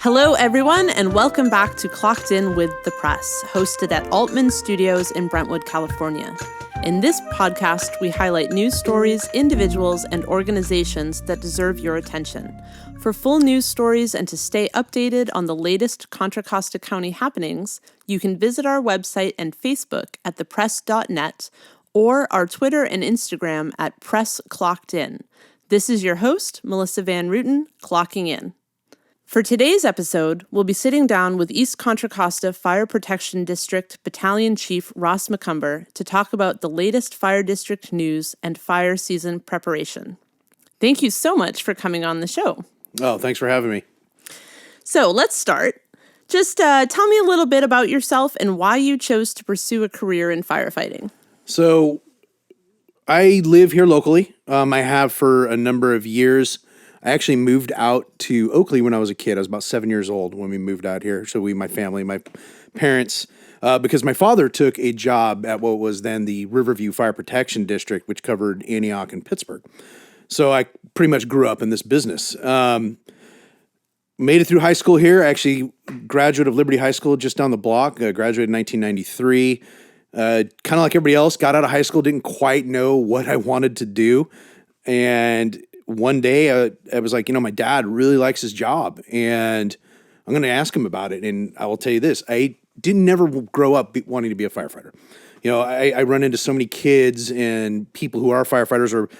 Hello, everyone, and welcome back to Clocked In with the Press, hosted at Altman Studios in Brentwood, California. In this podcast, we highlight news stories, individuals, and organizations that deserve your attention. For full news stories and to stay updated on the latest Contra Costa County happenings, you can visit our website and Facebook at thepress.net or our Twitter and Instagram at PressClockedIn. This is your host, Melissa van Ruiten, clocking in. For today's episode, we'll be sitting down with East Contra Costa Fire Protection District Battalion Chief Ross Macumber to talk about the latest fire district news and fire season preparation. Thank you so much for coming on the show. Oh, thanks for having me. So let's start. Just tell me a little bit about yourself and why you chose to pursue a career in firefighting. So I live here locally. I have for a number of years. I actually moved out to Oakley when I was a kid. I was about 7 years old when we moved out here. So my family, my parents, because my father took a job at what was then the Riverview Fire Protection District, which covered Antioch and Pittsburgh. So I pretty much grew up in this business. Made it through high school here. Actually, graduate of Liberty High School just down the block. Graduated in 1993. Kind of like everybody else, got out of high school, didn't quite know what I wanted to do. And one day I was like, my dad really likes his job and I'm going to ask him about it. And I will tell you this, I didn't never grow up wanting to be a firefighter. I run into so many kids and people who are firefighters or,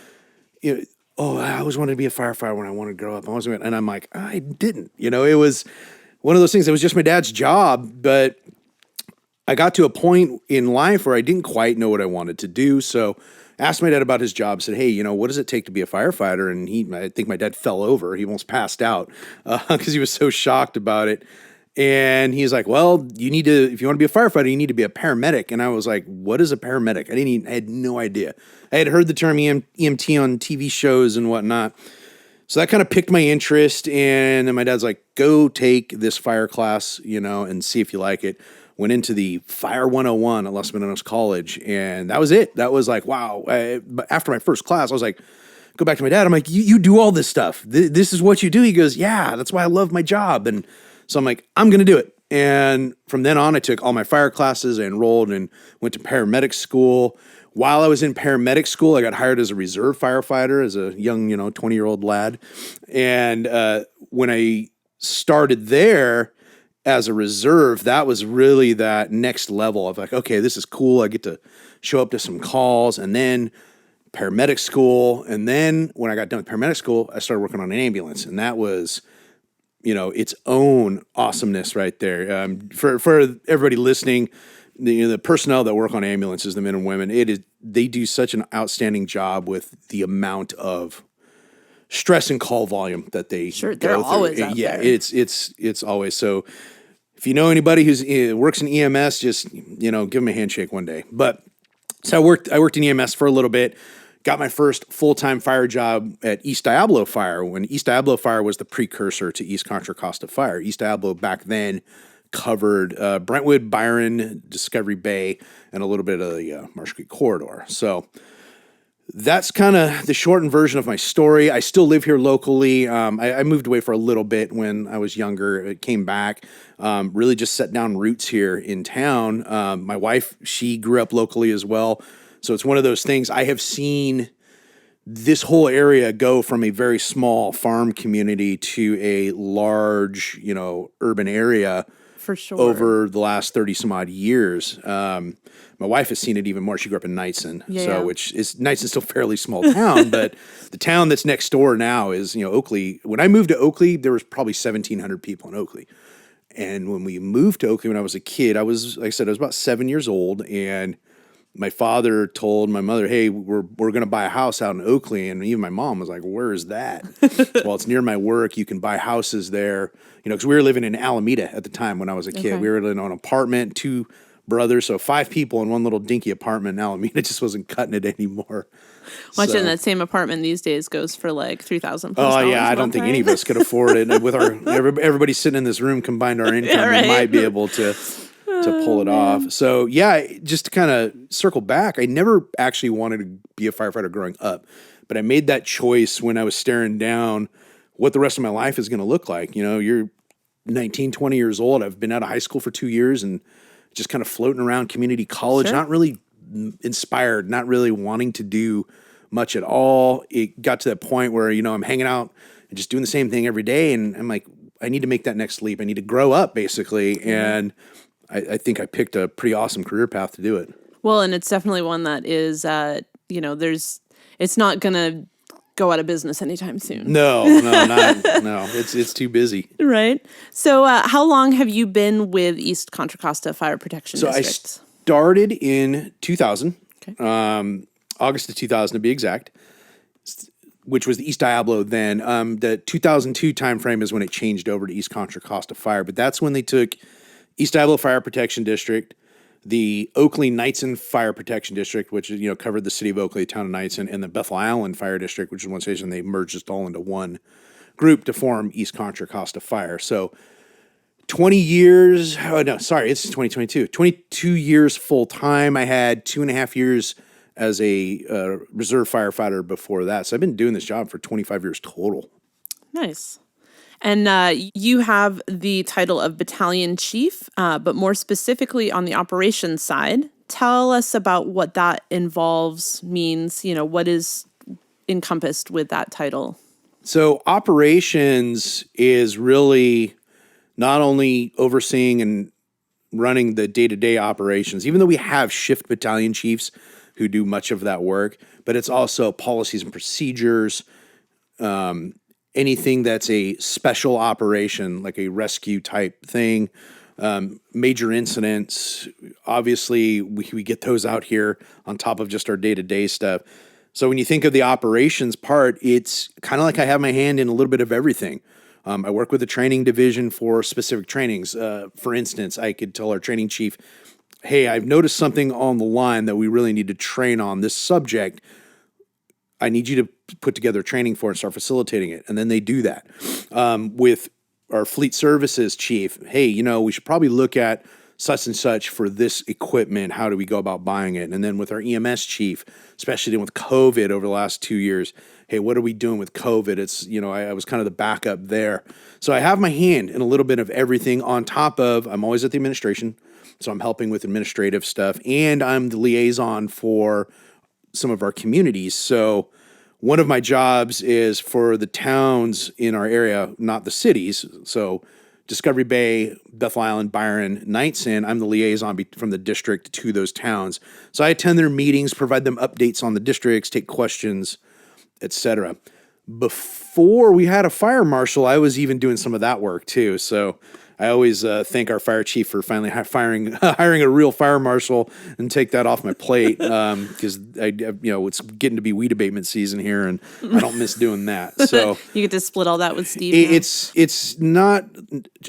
I always wanted to be a firefighter when I wanted to grow up. And I'm like, I didn't, it was one of those things. It was just my dad's job, but I got to a point in life where I didn't quite know what I wanted to do. So asked my dad about his job, said, hey, what does it take to be a firefighter? And I think my dad fell over. He almost passed out because he was so shocked about it. And he's like, well, if you want to be a firefighter, you need to be a paramedic. And I was like, what is a paramedic? I had no idea. I had heard the term EMT on TV shows and whatnot. So that kind of piqued my interest. And then my dad's like, go take this fire class, and see if you like it. Went into the Fire 101 at Los Menos College, and that was it. That was like, wow. But after my first class, I was like, go back to my dad. I'm like, you do all this stuff. This is what you do. He goes, yeah, that's why I love my job. And so I'm like, I'm going to do it. And from then on, I took all my fire classes. I enrolled and went to paramedic school. While I was in paramedic school, I got hired as a reserve firefighter as a young, 20-year-old lad. And when I started there, as a reserve, that was really that next level of like, okay, this is cool. I get to show up to some calls and then paramedic school. And then when I got done with paramedic school, I started working on an ambulance. And that was, its own awesomeness right there. For everybody listening, the personnel that work on ambulances, the men and women, they do such an outstanding job with the amount of stress and call volume that they sure, go they're through. Always out yeah, there. It's always so. If you know anybody who works in EMS, just give them a handshake one day. But so I worked in EMS for a little bit. Got my first full-time fire job at East Diablo Fire when East Diablo Fire was the precursor to East Contra Costa Fire. East Diablo back then covered Brentwood, Byron, Discovery Bay, and a little bit of the Marsh Creek corridor. So that's kind of the shortened version of my story. I still live here locally. I moved away for a little bit when I was younger. I came back, really just set down roots here in town. My wife, she grew up locally as well. So it's one of those things. I have seen this whole area go from a very small farm community to a large, urban area. For sure. Over the last 30 some odd years. My wife has seen it even more. She grew up in Knightson, which is Knightson's still a fairly small town, but the town that's next door now is, Oakley. When I moved to Oakley, there was probably 1,700 people in Oakley. And when we moved to Oakley when I was a kid, I was about 7 years old, and my father told my mother, hey, we're going to buy a house out in Oakley. And even my mom was like, where is that? Well, it's near my work. You can buy houses there. Because we were living in Alameda at the time when I was a kid. Okay. We were living on an apartment, 2 brothers, so 5 people in one little dinky apartment in Alameda. Just wasn't cutting it anymore. Watching that same apartment these days goes for like $3,000. Oh yeah, I don't think any of us could afford it. With everybody sitting in this room, combined our income, we might be able to pull it off. So yeah, just to kind of circle back, I never actually wanted to be a firefighter growing up, but I made that choice when I was staring down what the rest of my life is going to look like. You're 19, 20 years old. I've been out of high school for 2 years and just kind of floating around community college, Sure. not really inspired, not really wanting to do much at all. It got to that point where, I'm hanging out and just doing the same thing every day. And I'm like, I need to make that next leap. I need to grow up, basically. Mm-hmm. And I think I picked a pretty awesome career path to do it. Well, and it's definitely one that is, it's not going to go out of business anytime soon. No, it's too busy. Right. So how long have you been with East Contra Costa Fire Protection District? I started in 2000, okay. August of 2000 to be exact, which was the East Diablo then. The 2002 timeframe is when it changed over to East Contra Costa Fire, but that's when they took East Diablo Fire Protection District, the Oakley-Knightson Fire Protection District, which covered the city of Oakley, town of Knightson, and the Bethel Island Fire District, which is one station. They merged it all into one group to form East Contra Costa Fire. So 20 years, it's 2022. 22 years full-time. I had 2.5 years as a reserve firefighter before that. So I've been doing this job for 25 years total. Nice. And you have the title of Battalion Chief, but more specifically on the operations side. Tell us about what that involves, means, what is encompassed with that title. So operations is really not only overseeing and running the day-to-day operations, even though we have shift battalion chiefs who do much of that work, but it's also policies and procedures, anything that's a special operation, like a rescue type thing, major incidents. Obviously, we get those out here on top of just our day-to-day stuff. So when you think of the operations part, it's kind of like I have my hand in a little bit of everything. I work with the training division for specific trainings. For instance, I could tell our training chief, hey, I've noticed something on the line that we really need to train on this subject. I need you to put together training for and start facilitating it. And then they do that. With our fleet services chief, hey, we should probably look at such and such for this equipment. How do we go about buying it? And then with our EMS chief, especially with COVID over the last 2 years, hey, what are we doing with COVID? It's, I was kind of the backup there. So I have my hand in a little bit of everything on top of, I'm always at the administration. So I'm helping with administrative stuff, and I'm the liaison for some of our communities. So one of my jobs is for the towns in our area, not the cities. So Discovery Bay, Bethel Island, Byron, Knightson, I'm the liaison from the district to those towns. So I attend their meetings, provide them updates on the districts, take questions, etc. Before we had a fire marshal, I was even doing some of that work too. So I always thank our fire chief for finally hiring a real fire marshal and take that off my plate because it's getting to be weed abatement season here and I don't miss doing that. So you get to split all that with Steve. It's not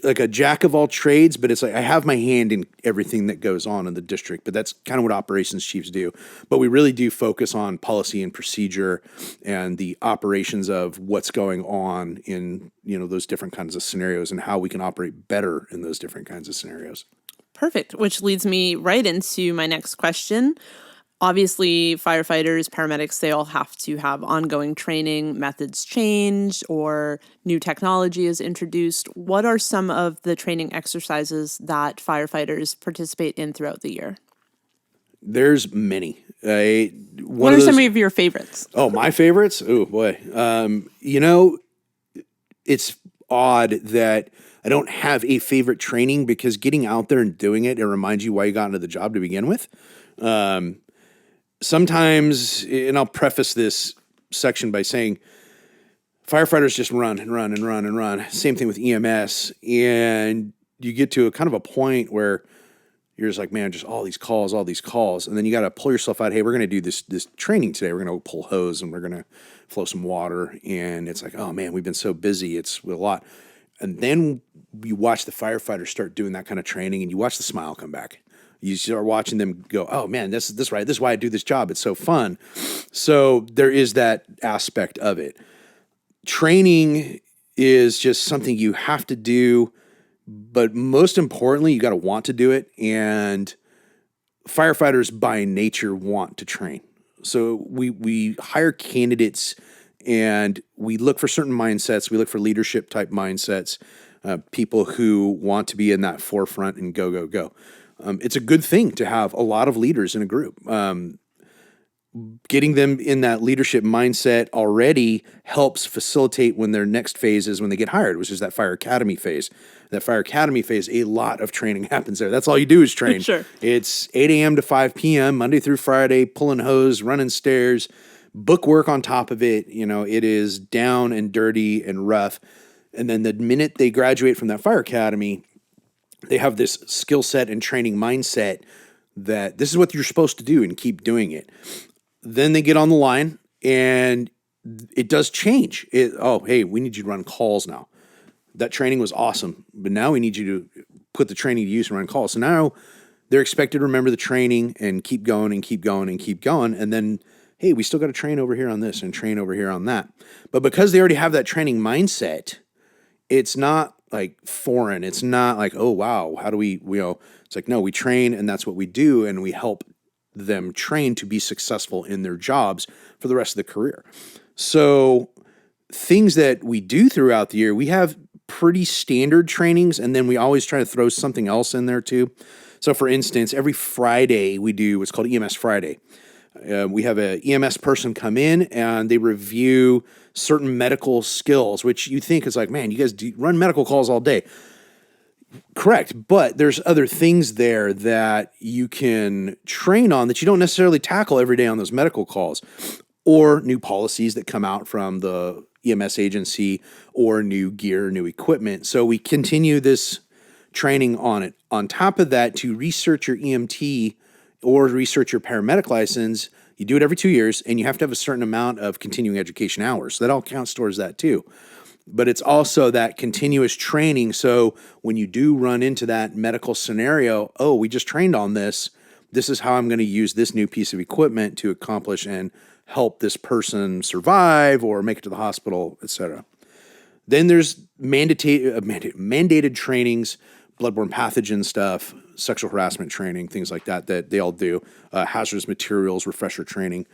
like a jack of all trades, but it's like I have my hand in everything that goes on in the district. But that's kind of what operations chiefs do. But we really do focus on policy and procedure and the operations of what's going on in those different kinds of scenarios and how we can operate better in those different kinds of scenarios. Perfect, which leads me right into my next question. Obviously, firefighters, paramedics, they all have to have ongoing training, methods change, or new technology is introduced. What are some of the training exercises that firefighters participate in throughout the year? There's many. What are some of your favorites? Oh, my favorites? Oh, boy. It's odd that I don't have a favorite training because getting out there and doing it reminds you why you got into the job to begin with. Sometimes, and I'll preface this section by saying, firefighters just run and run and run and run. Same thing with EMS. And you get to a kind of a point where you're just like, man, just all these calls. And then you got to pull yourself out. Hey, we're going to do this training today. We're going to pull hose and we're going to flow some water. And it's like, oh man, we've been so busy. It's a lot. And then you watch the firefighters start doing that kind of training and you watch the smile come back. You start watching them go, oh man, this is right. This is why I do this job. It's so fun. So there is that aspect of it. Training is just something you have to do, but most importantly, you got to want to do it. And firefighters by nature want to train. So we hire candidates And we look for certain mindsets. We look for leadership type mindsets, people who want to be in that forefront and go, go, go. It's a good thing to have a lot of leaders in a group. Getting them in that leadership mindset already helps facilitate when their next phase is when they get hired, which is that fire academy phase. That fire academy phase, a lot of training happens there. That's all you do is train. Sure. It's 8 a.m. to 5 p.m., Monday through Friday, pulling hose, running stairs, book work on top of it. It is down and dirty and rough. And then the minute they graduate from that fire academy, they have this skill set and training mindset that this is what you're supposed to do and keep doing it. Then they get on the line and it does change. Hey, we need you to run calls now. That training was awesome, but now we need you to put the training to use and run calls. So now they're expected to remember the training and keep going and keep going and keep going. And then, hey, we still got to train over here on this and train over here on that. But because they already have that training mindset, it's not like foreign. It's not like, oh, wow, how do we it's like, no, we train and that's what we do. And we help them train to be successful in their jobs for the rest of the career. So things that we do throughout the year, we have pretty standard trainings, and then we always try to throw something else in there too. So for instance, every Friday we do what's called EMS Friday. We have a EMS person come in and they review certain medical skills, which you think is like, man, you guys run medical calls all day. Correct. But there's other things there that you can train on that you don't necessarily tackle every day on those medical calls, or new policies that come out from the EMS agency, or new gear, new equipment. So we continue this training on it. On top of that, to research your EMT or research your paramedic license, you do it every 2 years, and you have to have a certain amount of continuing education hours. So that all counts towards that too. But it's also that continuous training. So when you do run into that medical scenario, we just trained on this. This is how I'm going to use this new piece of equipment to accomplish and help this person survive or make it to the hospital, etc. Then there's mandated trainings, bloodborne pathogen stuff, sexual harassment training, things like that they all do, hazardous materials, refresher training.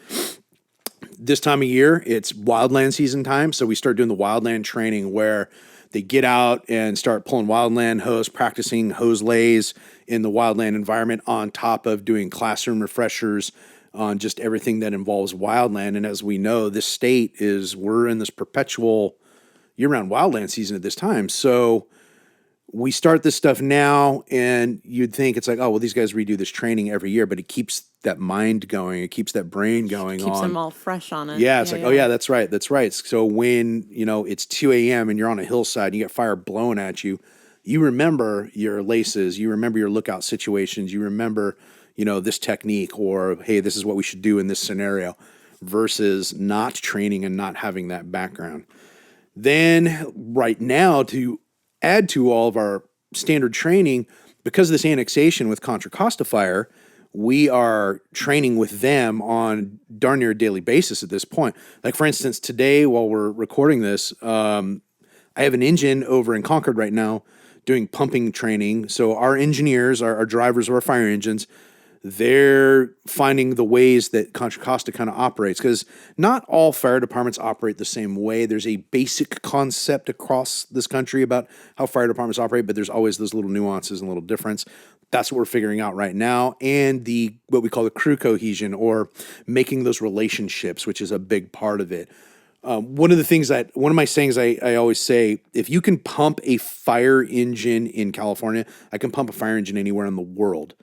This time of year, it's wildland season time, so we start doing the wildland training where they get out and start pulling wildland hose, practicing hose lays in the wildland environment on top of doing classroom refreshers on just everything that involves wildland. And as we know, this state we're in this perpetual year-round wildland season at this time. So we start this stuff now, and you'd think it's like, oh, well, these guys redo this training every year, but it keeps that mind going. It keeps that brain going Keeps on. them all fresh on it. Yeah, it's oh, yeah, that's right. That's right. So when, it's 2 a.m. and you're on a hillside and you get fire blowing at you, you remember your laces, you remember your lookout situations, you remember, this technique, or, hey, this is what we should do in this scenario, versus not training and not having that background. Then right now, to add to all of our standard training, because of this annexation with Contra Costa Fire, we are training with them on darn near a daily basis at this point. Like, for instance, today while we're recording this, I have an engine over in Concord right now doing pumping training. So our engineers, our drivers of our fire engines, they're finding the ways that Contra Costa kind of operates, because not all fire departments operate the same way. There's a basic concept across this country about how fire departments operate, but there's always those little nuances and little difference. That's what we're figuring out right now. And what we call the crew cohesion, or making those relationships, which is a big part of it. One of my sayings I always say, if you can pump a fire engine in California, I can pump a fire engine anywhere in the world.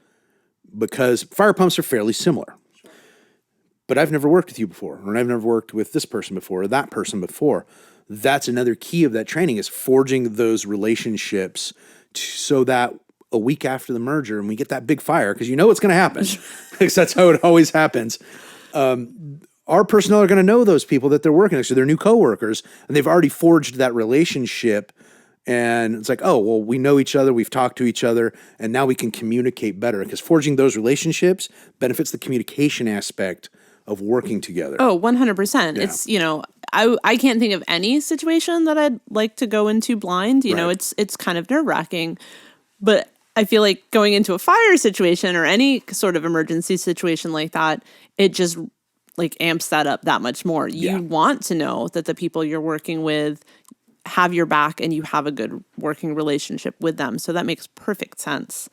Because fire pumps are fairly similar. But I've never worked with you before, or I've never worked with this person before, or that person before. That's another key of that training, is forging those relationships so that a week after the merger, and we get that big fire, because you know what's going to happen, because that's how it always happens. Our personnel are going to know those people that they're working with, so they're new coworkers, and they've already forged that relationship. And it's like, oh, well, we know each other, we've talked to each other, and now we can communicate better, because forging those relationships benefits the communication aspect of working together. Oh, 100%. Yeah. It's, I can't think of any situation that I'd like to go into blind. You know, it's kind of nerve-wracking, but I feel like going into a fire situation or any sort of emergency situation like that, like amps that up that much more. You want to know that the people you're working with have your back and you have a good working relationship with them. So that makes perfect sense.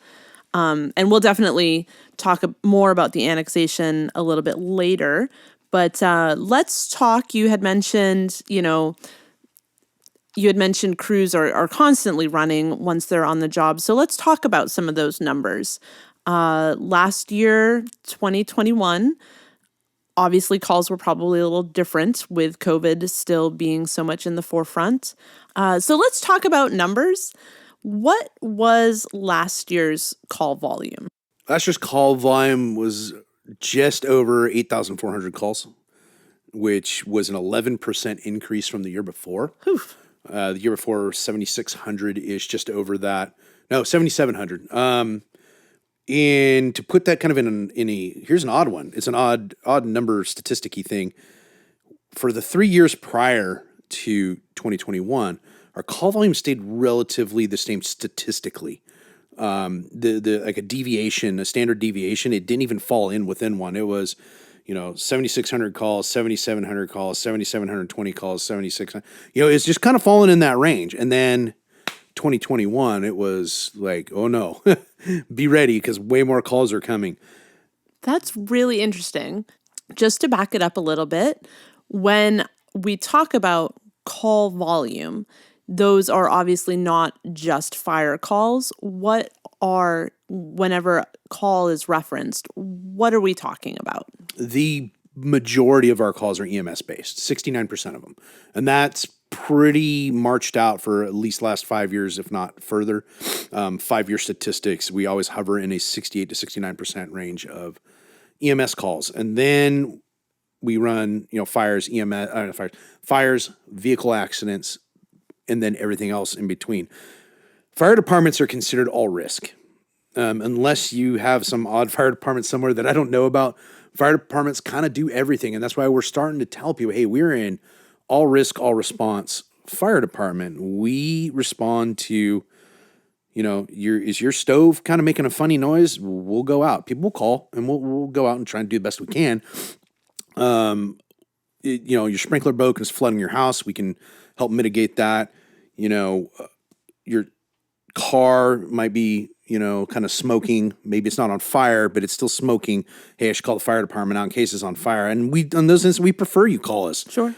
And we'll definitely talk more about the annexation a little bit later. But let's talk. You had mentioned, crews are constantly running once they're on the job. So let's talk about some of those numbers. Last year, 2021, obviously calls were probably a little different with COVID still being so much in the forefront. So let's talk about numbers. What was last year's call volume? Last year's call volume was just over 8,400 calls, which was an 11% increase from the year before. The year before, 7,600-ish, just over that. No, 7,700. And to put that kind of in a here's an odd one. It's an odd number statistic-y thing. For the 3 years prior to 2021, our call volume stayed relatively the same statistically. The like a standard deviation, it didn't even fall in within one. It was, 7,600 calls, 7,700 calls, 7,720 calls, 7,600. It's just kind of falling in that range. And then 2021, it was like, oh no, be ready because way more calls are coming. That's really interesting. Just to back it up a little bit, when we talk about call volume, those are obviously not just fire calls. Whenever call is referenced, what are we talking about? The majority of our calls are EMS based, 69% of them. And that's pretty marched out for at least last 5 years, if not further. 5-year statistics, we always hover in a 68 to 69% range of EMS calls. And then we run, fires, fires, vehicle accidents, and then everything else in between. Fire departments are considered all risk. Unless you have some odd fire department somewhere that I don't know about, fire departments kind of do everything. And that's why we're starting to tell people, hey, we're in all risk, all response fire department. We respond to, is your stove kind of making a funny noise? We'll go out. People will call and we'll go out and try and do the best we can. Your sprinkler broke and is flooding your house. We can help mitigate that. Your car might be, kind of smoking. Maybe it's not on fire, but it's still smoking. Hey, I should call the fire department out in case it's on fire. And on those instances, we prefer you call us. Sure.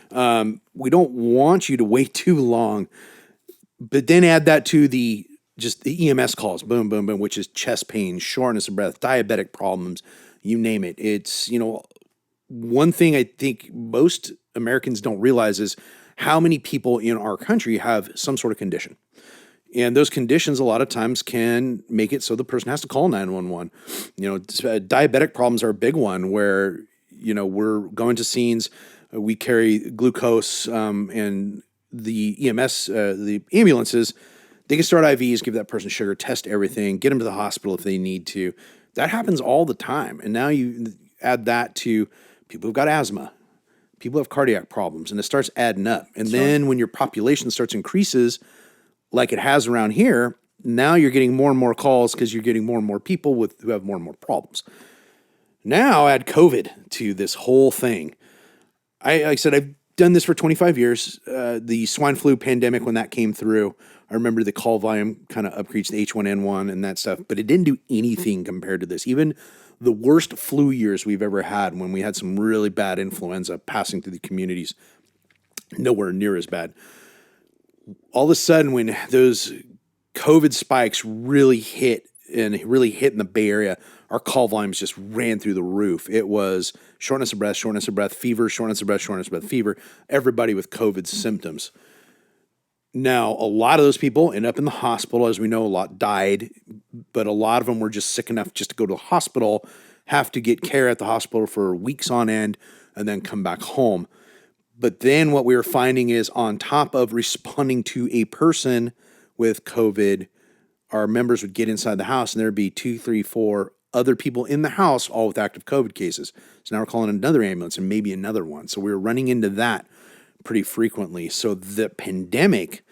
We don't want you to wait too long. But then add that to the EMS calls, boom, boom, boom, which is chest pain, shortness of breath, diabetic problems, you name it. It's, one thing I think most Americans don't realize is how many people in our country have some sort of condition. And those conditions a lot of times can make it so the person has to call 911. Diabetic problems are a big one where, we're going to scenes, we carry glucose, and the EMS, the ambulances, they can start IVs, give that person sugar, test everything, get them to the hospital if they need to. That happens all the time. And now you add that to people who've got asthma, people have cardiac problems, and it starts adding up. And then when your population starts increases, like it has around here, now you're getting more and more calls because you're getting more and more people who have more and more problems. Now add COVID to this whole thing. Like I said, I've done this for 25 years. The swine flu pandemic, when that came through, I remember the call volume kind of upgreased the H1N1 and that stuff, but it didn't do anything compared to this. Even the worst flu years we've ever had, when we had some really bad influenza passing through the communities, nowhere near as bad. All of a sudden, when those COVID spikes really hit in the Bay Area, our call volumes just ran through the roof. It was shortness of breath, fever, shortness of breath, fever, everybody with COVID symptoms. Now, a lot of those people end up in the hospital. As we know, a lot died, but a lot of them were just sick enough just to go to the hospital, have to get care at the hospital for weeks on end, and then come back home. But then what we were finding is, on top of responding to a person with COVID, our members would get inside the house and there'd be 2, 3, 4 other people in the house, all with active COVID cases. So now we're calling another ambulance and maybe another one. So we were running into that pretty frequently. So the pandemic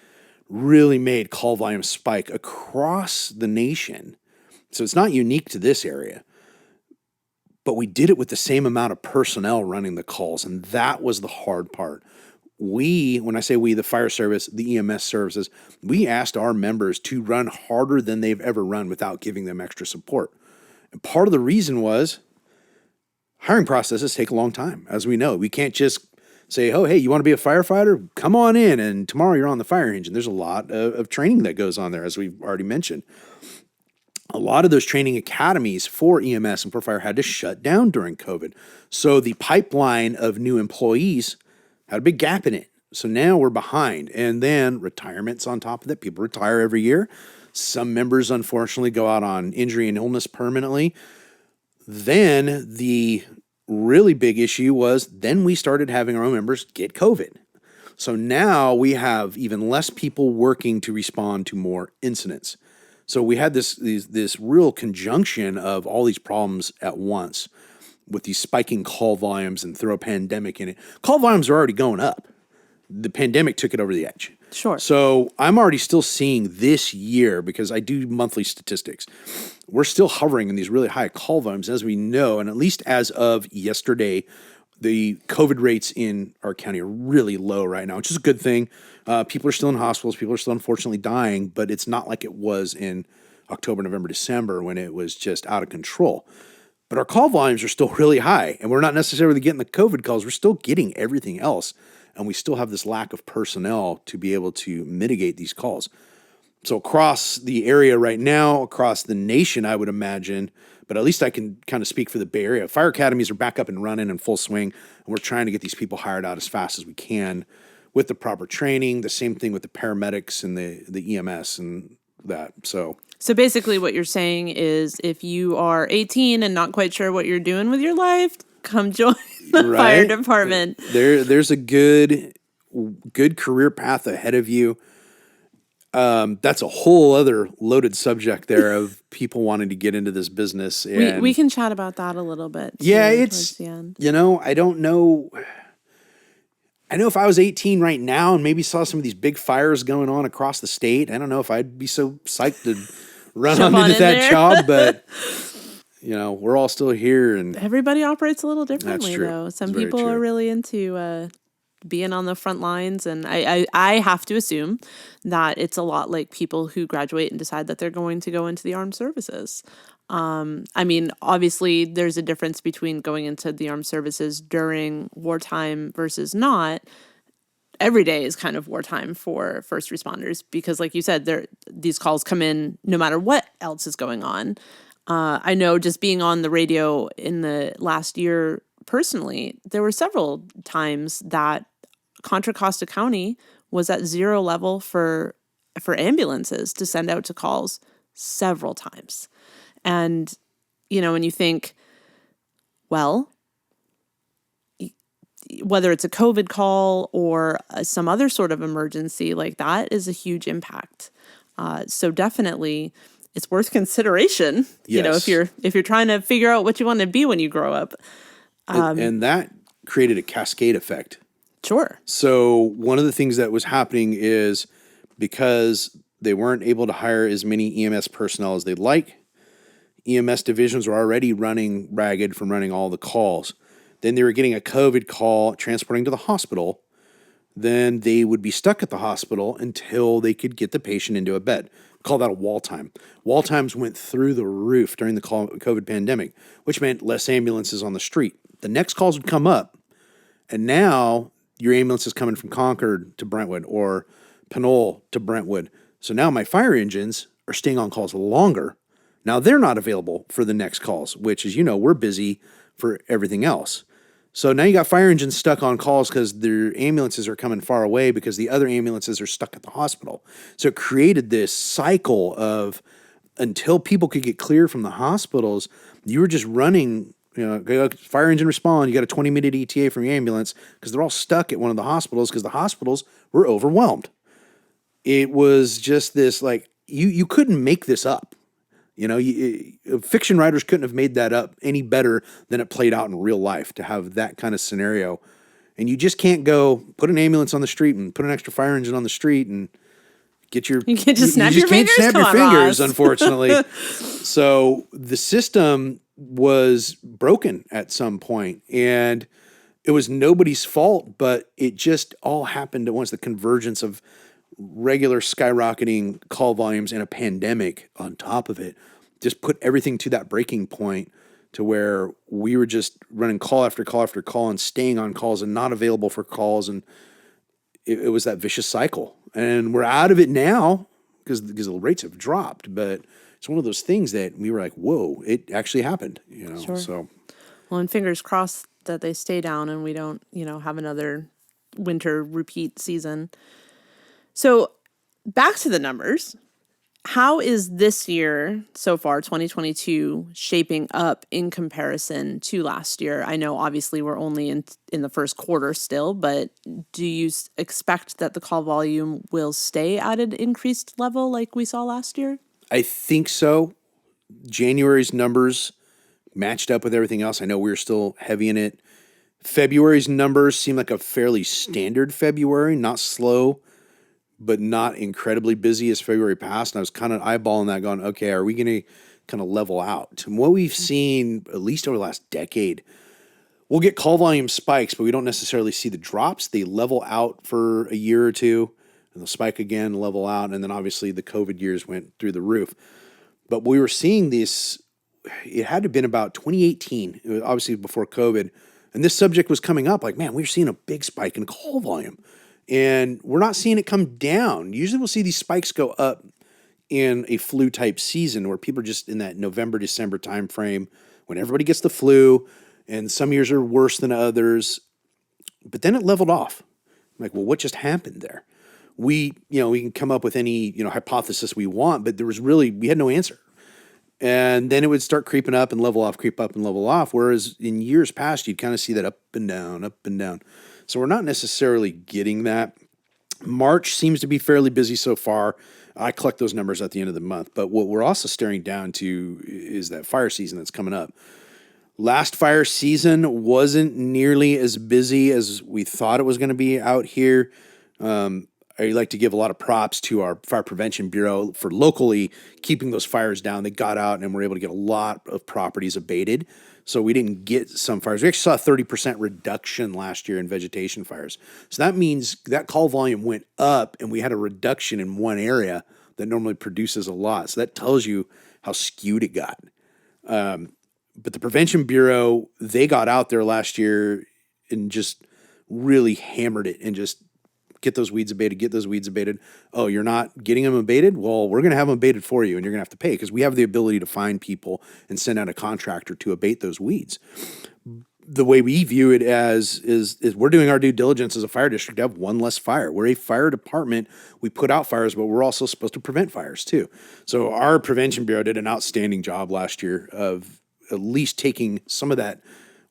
really made call volume spike across the nation. So it's not unique to this area. but we did it with the same amount of personnel running the calls. And that was the hard part. When I say we, the fire service, the EMS services, we asked our members to run harder than they've ever run without giving them extra support. And part of the reason was hiring processes take a long time. As we know, we can't just say, oh, hey, you want to be a firefighter? Come on in, and tomorrow you're on the fire engine. There's a lot of training that goes on there, as we've already mentioned. A lot of those training academies for EMS and for fire had to shut down during COVID. So the pipeline of new employees had a big gap in it. So now we're behind. And then retirements on top of that. People retire every year. Some members, unfortunately, go out on injury and illness permanently. Then the really big issue was then we started having our own members get COVID. So now we have even less people working to respond to more incidents. So we had this real conjunction of all these problems at once with these spiking call volumes and throw a pandemic in it. Call volumes are already going up. The pandemic took it over the edge. Sure. So I'm already still seeing this year, because I do monthly statistics, we're still hovering in these really high call volumes, as we know, and at least as of yesterday, the COVID rates in our county are really low right now, which is a good thing. People are still in hospitals. People are still unfortunately dying, but it's not like it was in October, November, December when it was just out of control. But our call volumes are still really high, and we're not necessarily getting the COVID calls. We're still getting everything else, and we still have this lack of personnel to be able to mitigate these calls. So across the area right now, across the nation, I would imagine, but at least I can kind of speak for the Bay Area. Fire academies are back up and running in full swing, and we're trying to get these people hired out as fast as we can with the proper training. The same thing with the paramedics and the EMS and that. So basically what you're saying is if you are 18 and not quite sure what you're doing with your life, come join the fire department. There's a good career path ahead of you. That's a whole other loaded subject there of people wanting to get into this business. And we can chat about that a little bit. Yeah, it's, I don't know. I know if I was 18 right now and maybe saw some of these big fires going on across the state, I don't know if I'd be so psyched to run on into that job, but we're all still here, and everybody operates a little differently, though. Some That's people are really into being on the front lines, and I have to assume that it's a lot like people who graduate and decide that they're going to go into the armed services. I mean, obviously, there's a difference between going into the armed services during wartime versus not. Every day is kind of wartime for first responders because, like you said, these calls come in no matter what else is going on. I know just being on the radio in the last year personally, there were several times that Contra Costa County was at zero level for ambulances to send out to calls several times. And, when you think, well, whether it's a COVID call or some other sort of emergency like that is a huge impact. So definitely it's worth consideration, Yes. if you're trying to figure out what you want to be when you grow up. And that created a cascade effect. Sure. So one of the things that was happening is because they weren't able to hire as many EMS personnel as they'd like, EMS divisions were already running ragged from running all the calls. Then they were getting a COVID call transporting to the hospital. Then they would be stuck at the hospital until they could get the patient into a bed. We call that a wall time. Wall times went through the roof during the COVID pandemic, which meant less ambulances on the street. The next calls would come up, and now your ambulance is coming from Concord to Brentwood or Pinole to Brentwood. So now my fire engines are staying on calls longer. Now they're not available for the next calls, which is, we're busy for everything else. So now you got fire engines stuck on calls because their ambulances are coming far away because the other ambulances are stuck at the hospital. So it created this cycle of until people could get clear from the hospitals, you were just running, fire engine respond, you got a 20-minute ETA from your ambulance because they're all stuck at one of the hospitals because the hospitals were overwhelmed. It was just this, you couldn't make this up. Fiction writers couldn't have made that up any better than it played out in real life to have that kind of scenario. And you just can't go put an ambulance on the street and put an extra fire engine on the street and get your... You can't just snap your fingers? Unfortunately. So the system was broken at some point, and it was nobody's fault, but it just all happened at once. The convergence of regular skyrocketing call volumes and a pandemic on top of it just put everything to that breaking point to where we were just running call after call after call and staying on calls and not available for calls. And it was that vicious cycle. And we're out of it now because the rates have dropped. But it's one of those things that we were like, whoa, it actually happened, Sure. So, well, and fingers crossed that they stay down and we don't, have another winter repeat season. So back to the numbers. How is this year so far, 2022, shaping up in comparison to last year? I know obviously we're only in the first quarter still, but do you expect that the call volume will stay at an increased level like we saw last year? I think so. January's numbers matched up with everything else. I know we were still heavy in it. February's numbers seem like a fairly standard February, not slow, but not incredibly busy as February passed. And I was kind of eyeballing that going, okay, are we going to kind of level out? And what we've seen, at least over the last decade, we'll get call volume spikes, but we don't necessarily see the drops. They level out for a year or two, and they'll spike again, level out. And then obviously the COVID years went through the roof. But we were seeing this, it had to have been about 2018, it was obviously before COVID. And this subject was coming up like, man, we were seeing a big spike in call volume. And we're not seeing it come down. Usually we'll see these spikes go up in a flu type season where people are just in that November, December timeframe when everybody gets the flu, and some years are worse than others. But then it leveled off. I'm like, well, what just happened there? We can come up with any, hypothesis we want, but we had no answer. And then it would start creeping up and level off, creep up and level off. Whereas in years past, you'd kind of see that up and down, up and down. So we're not necessarily getting that. March seems to be fairly busy so far. I collect those numbers at the end of the month. But what we're also staring down to is that fire season that's coming up. Last fire season wasn't nearly as busy as we thought it was going to be out here. I like to give a lot of props to our Fire Prevention Bureau for locally keeping those fires down. They got out and were able to get a lot of properties abated. So we didn't get some fires. We actually saw a 30% reduction last year in vegetation fires. So that means that call volume went up and we had a reduction in one area that normally produces a lot. So that tells you how skewed it got. But the Prevention Bureau, they got out there last year and just really hammered it and just get those weeds abated, Oh, you're not getting them abated? Well, we're going to have them abated for you, and you're going to have to pay because we have the ability to find people and send out a contractor to abate those weeds. The way we view it is we're doing our due diligence as a fire district to have one less fire. We're a fire department. We put out fires, but we're also supposed to prevent fires too. So our Prevention Bureau did an outstanding job last year of at least taking some of that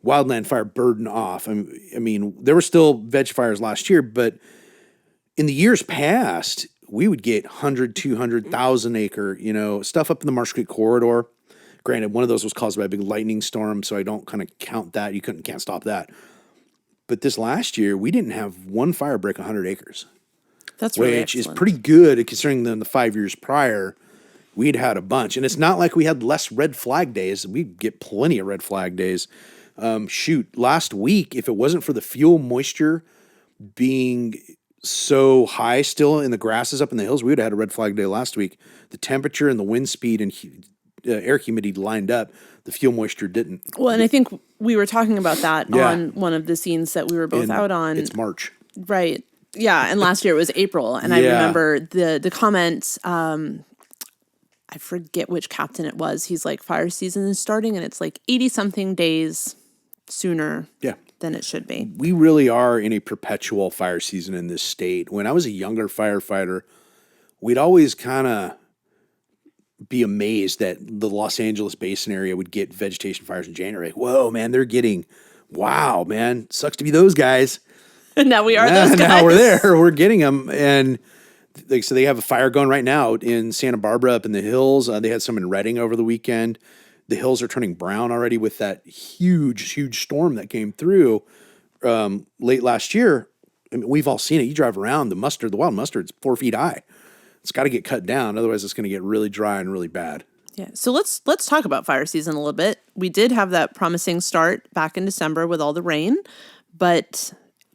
wildland fire burden off. I mean, there were still veg fires last year, but in the years past, we would get 100, 200,000 acre, stuff up in the Marsh Creek corridor. Granted, one of those was caused by a big lightning storm, so I don't kind of count that. You can't stop that. But this last year, we didn't have one fire break 100 acres. That's really which excellent. Is pretty good considering the 5 years prior, we'd had a bunch. And it's not like we had less red flag days. We get plenty of red flag days. Last week, if it wasn't for the fuel moisture being so high still in the grasses up in the hills, we would have had a red flag day last week. The temperature and the wind speed and air humidity lined up. The fuel moisture didn't. Well, and I think we were talking about that on one of the scenes that we were both out on. It's March. Right. Yeah. And last year it was April. And I remember the comments, I forget which captain it was. He's like, fire season is starting and it's like 80 something days sooner than it should be. We really are in a perpetual fire season in this state. When I was a younger firefighter, we'd always kind of be amazed that the Los Angeles basin area would get vegetation fires in January. Whoa, man, wow, man, sucks to be those guys. Now we are those guys. Now we're there. We're getting them. And so they have a fire going right now in Santa Barbara up in the hills. They had some in Redding over the weekend. The hills are turning brown already with that huge storm that came through late last year. I mean, we've all seen it. You drive around, the wild mustard's 4 feet high. It's got to get cut down. Otherwise, it's going to get really dry and really bad. Yeah. So let's talk about fire season a little bit. We did have that promising start back in December with all the rain, but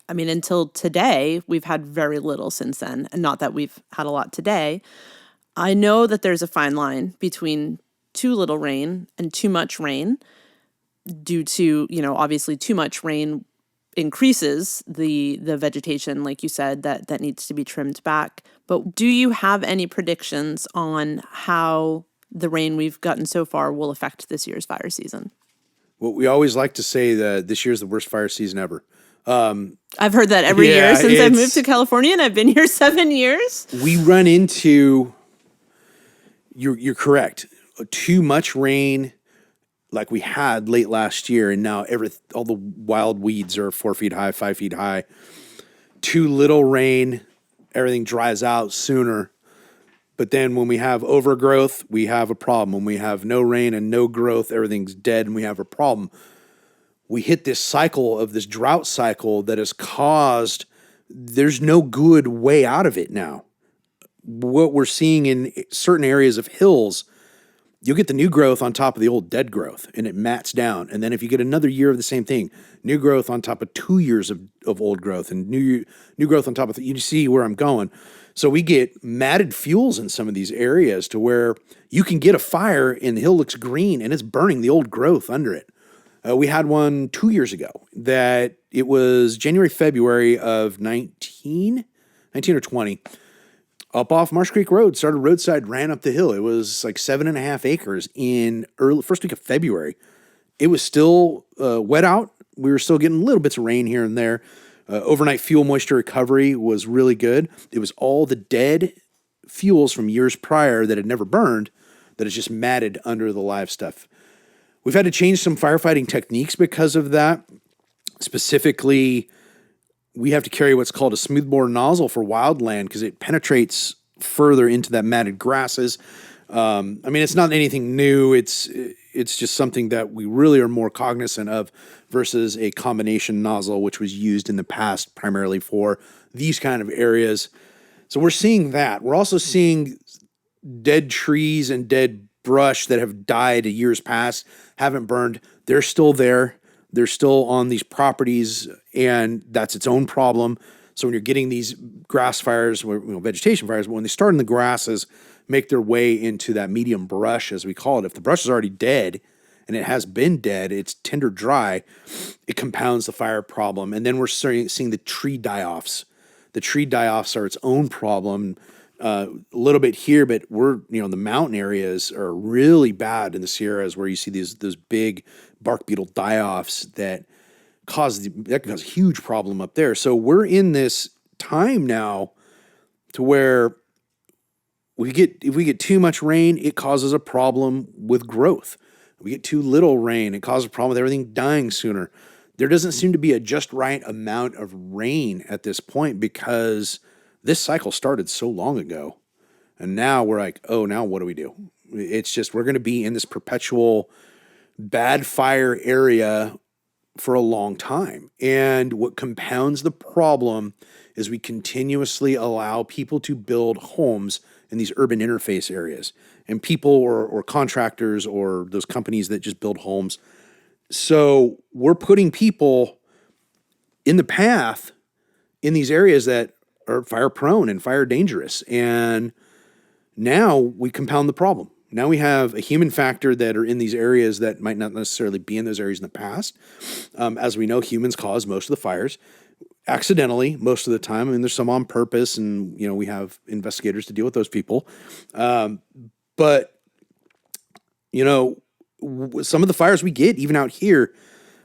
I mean, until today, we've had very little since then. And not that we've had a lot today. I know that there's a fine line between too little rain and too much rain due to, obviously too much rain increases the vegetation, like you said, that needs to be trimmed back. But do you have any predictions on how the rain we've gotten so far will affect this year's fire season? Well, we always like to say that this year's the worst fire season ever. I've heard that every year since I've moved to California, and I've been here 7 years. We run into, you're correct, too much rain like we had late last year, and now all the wild weeds are 4 feet high, 5 feet high. Too little rain, everything dries out sooner. But then when we have overgrowth, we have a problem. When we have no rain and no growth, everything's dead and we have a problem. We hit this cycle of this drought cycle that has caused, there's no good way out of it now. What we're seeing in certain areas of hills, you'll get the new growth on top of the old dead growth and it mats down. And then if you get another year of the same thing, new growth on top of 2 years of old growth and new growth on top of, you see where I'm going. So we get matted fuels in some of these areas to where you can get a fire and the hill looks green and it's burning the old growth under it. We had one 2 years ago that it was January, February of 19 or 20. Up off Marsh Creek Road, started roadside, ran up the hill. It was like 7.5 acres in first week of February. It was still wet out. We were still getting little bits of rain here and there. Overnight fuel moisture recovery was really good. It was all the dead fuels from years prior that had never burned that is just matted under the live stuff. We've had to change some firefighting techniques because of that. Specifically, we have to carry what's called a smoothbore nozzle for wildland because it penetrates further into that matted grasses. It's not anything new. It's just something that we really are more cognizant of versus a combination nozzle, which was used in the past primarily for these kind of areas. So we're seeing that. We're also seeing dead trees and dead brush that have died years past, haven't burned. They're still there. They're still on these properties, and that's its own problem. So when you're getting these grass fires, vegetation fires, when they start in the grasses, make their way into that medium brush, as we call it. If the brush is already dead, and it has been dead, it's tinder dry, it compounds the fire problem. And then we're seeing the tree die-offs. The tree die-offs are its own problem. A little bit here, but the mountain areas are really bad in the Sierras where you see those big bark beetle die-offs that cause a huge problem up there. So we're in this time now to where if we get too much rain, it causes a problem with growth. If we get too little rain, it causes a problem with everything dying sooner. There doesn't seem to be a just right amount of rain at this point because this cycle started so long ago. And now we're like, oh, now what do we do? It's just, we're going to be in this perpetual bad fire area for a long time. And what compounds the problem is we continuously allow people to build homes in these urban interface areas. And people or contractors or those companies that just build homes. So we're putting people in the path in these areas that are fire prone and fire dangerous. And now we compound the problem. Now we have a human factor that are in these areas that might not necessarily be in those areas in the past. As we know, humans cause most of the fires accidentally most of the time. I mean, there's some on purpose and, we have investigators to deal with those people. But some of the fires we get, even out here,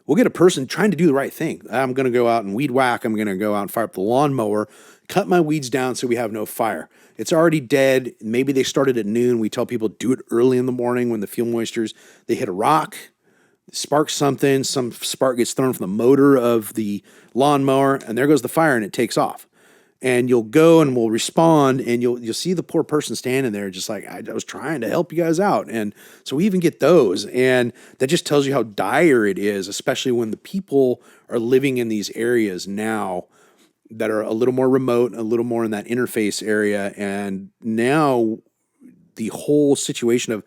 we'll get a person trying to do the right thing. I'm going to go out and weed whack. I'm going to go out and fire up the lawnmower, cut my weeds down so we have no fire. It's already dead. Maybe they started at noon. We tell people do it early in the morning when the fuel moistures, they hit a rock, spark something, some spark gets thrown from the motor of the lawnmower, and there goes the fire and it takes off. And you'll go and we'll respond, and you'll see the poor person standing there just like, I was trying to help you guys out. And so we even get those. And that just tells you how dire it is, especially when the people are living in these areas now that are a little more remote, a little more in that interface area. And now the whole situation of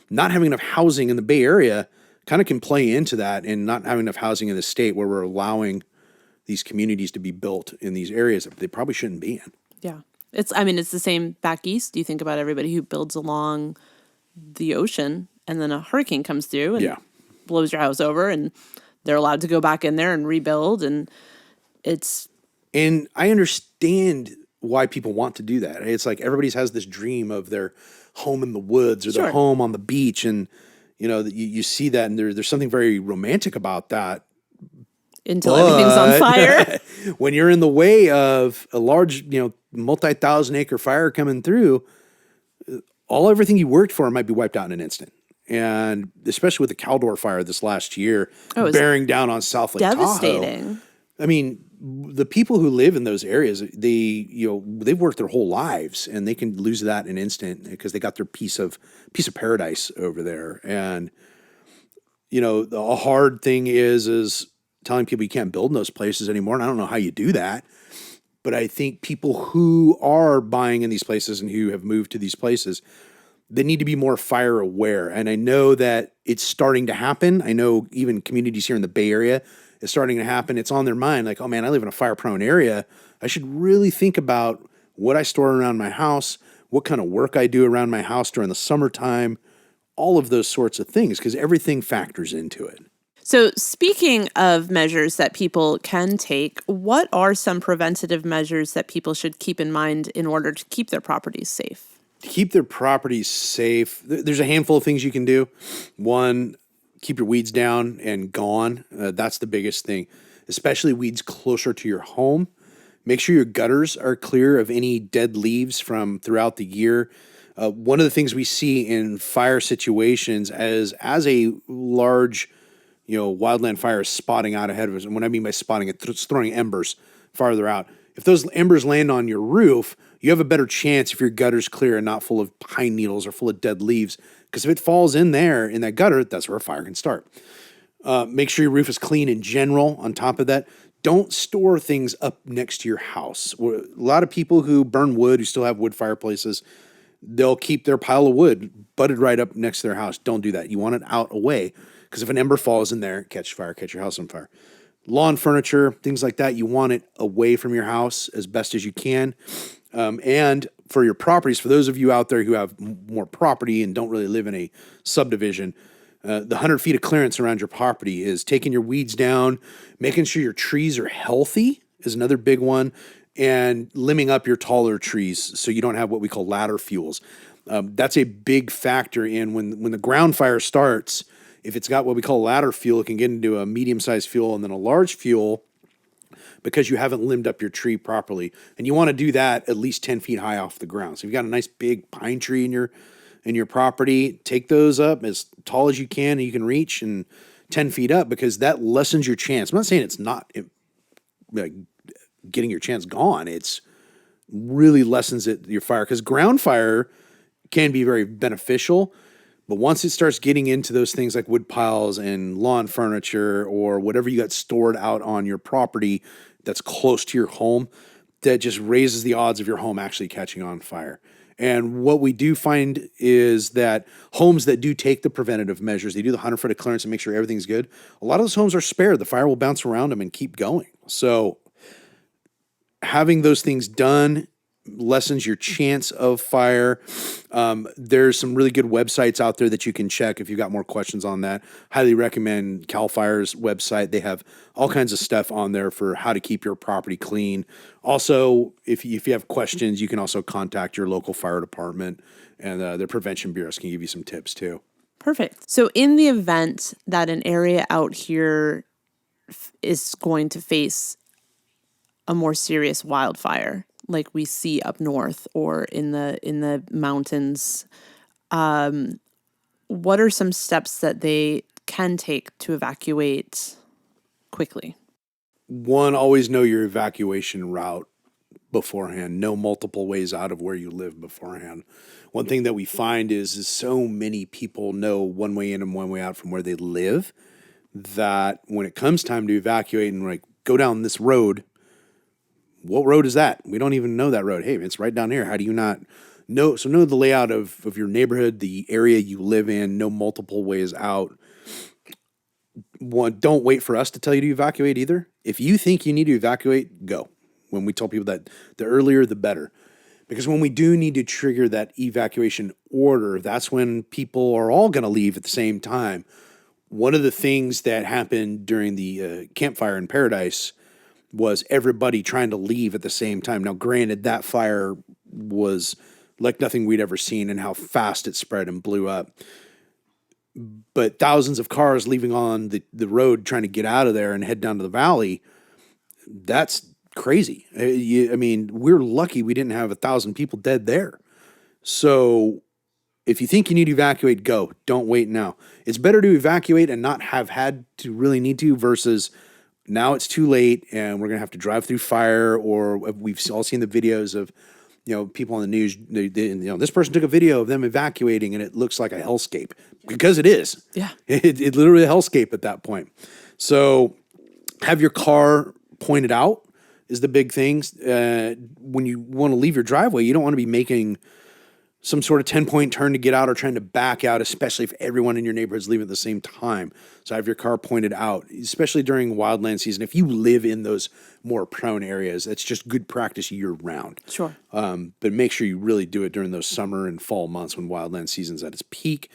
not having enough housing in the Bay Area kind of can play into that, and not having enough housing in the state where we're allowing these communities to be built in these areas that they probably shouldn't be in. Yeah. It's the same back east. You think about everybody who builds along the ocean, and then a hurricane comes through and blows your house over, and they're allowed to go back in there and rebuild. And I understand why people want to do that. It's like everybody has this dream of their home in the woods or their home on the beach. And, you see that, and there's something very romantic about that. Until everything's on fire. When you're in the way of a large, multi-thousand acre fire coming through, everything you worked for might be wiped out in an instant. And especially with the Caldor fire this last year, bearing down on South Lake devastating. Tahoe. I mean, the people who live in those areas, they've worked their whole lives, and they can lose that in an instant because they got their piece of paradise over there. And, a hard thing is telling people you can't build in those places anymore. And I don't know how you do that. But I think people who are buying in these places and who have moved to these places, they need to be more fire aware. And I know that it's starting to happen. I know even communities here in the Bay Area, it's starting to happen. It's on their mind. Like, oh man, I live in a fire prone area. I should really think about what I store around my house, what kind of work I do around my house during the summertime, all of those sorts of things, because everything factors into it. So speaking of measures that people can take, what are some preventative measures that people should keep in mind in order to keep their properties safe? To keep their properties safe, there's a handful of things you can do. One, keep your weeds down and gone. That's the biggest thing, especially weeds closer to your home. Make sure your gutters are clear of any dead leaves from throughout the year. One of the things we see in fire situations as a large wildland fire is spotting out ahead of us. And what I mean by spotting it's throwing embers farther out. If those embers land on your roof, you have a better chance if your gutter's clear and not full of pine needles or full of dead leaves. Because if it falls in there, in that gutter, that's where a fire can start. Make sure your roof is clean in general. On top of that, don't store things up next to your house. A lot of people who burn wood, who still have wood fireplaces, they'll keep their pile of wood butted right up next to their house. Don't do that. You want it out away. Because if an ember falls in there, catch your house on fire. Lawn furniture, things like that, you want it away from your house as best as you can. And for your properties, for those of you out there who have more property and don't really live in a subdivision, the 100 feet of clearance around your property is taking your weeds down, making sure your trees are healthy is another big one, and limbing up your taller trees so you don't have what we call ladder fuels. That's a big factor in when the ground fire starts. If it's got what we call ladder fuel, it can get into a medium-sized fuel and then a large fuel because you haven't limbed up your tree properly. And you want to do that at least 10 feet high off the ground. So if you've got a nice big pine tree in your property, take those up as tall as you can and you can reach, and 10 feet up, because that lessens your chance. I'm not saying it's not getting your chance gone. It's really lessens your fire, because ground fire can be very beneficial. But once it starts getting into those things like wood piles and lawn furniture or whatever you got stored out on your property that's close to your home, that just raises the odds of your home actually catching on fire. And what we do find is that homes that do take the preventative measures, they do the 100 foot of clearance and make sure everything's good, a lot of those homes are spared. The fire will bounce around them and keep going. So having those things done lessens your chance of fire. There's some really good websites out there that you can check if you've got more questions on that. Highly recommend CAL FIRE's website. They have all kinds of stuff on there for how to keep your property clean. Also, if you have questions, you can also contact your local fire department, and their prevention bureaus can give you some tips too. Perfect. So in the event that an area out here is going to face a more serious wildfire, like we see up north or in the mountains, what are some steps that they can take to evacuate quickly? One, always know your evacuation route beforehand. Know multiple ways out of where you live beforehand. One thing that we find is so many people know one way in and one way out from where they live, that when it comes time to evacuate and like go down this road, what road is that? We don't even know that road. Hey, it's right down here. How do you not Know the layout of your neighborhood, the area you live in, know multiple ways out. One, don't wait for us to tell you to evacuate either. If you think you need to evacuate, go. When we tell people that the earlier, the better. Because when we do need to trigger that evacuation order, that's when people are all going to leave at the same time. One of the things that happened during the campfire in Paradise was everybody trying to leave at the same time. Now, granted, that fire was like nothing we'd ever seen and how fast it spread and blew up. But thousands of cars leaving on the road trying to get out of there and head down to the valley, that's crazy. I mean, we're lucky we didn't have 1,000 people dead there. So if you think you need to evacuate, go. Don't wait now. It's better to evacuate and not have had to really need to versus now it's too late and we're going to have to drive through fire, or we've all seen the videos of, people on the news, this person took a video of them evacuating and it looks like a hellscape, because it is. Yeah. It literally a hellscape at that point. So have your car pointed out is the big thing. When you want to leave your driveway, you don't want to be making some sort of 10-point turn to get out or trying to back out, especially if everyone in your neighborhood is leaving at the same time. So have your car pointed out, especially during wildland season. If you live in those more prone areas, that's just good practice year round. Sure. But make sure you really do it during those summer and fall months when wildland season's at its peak.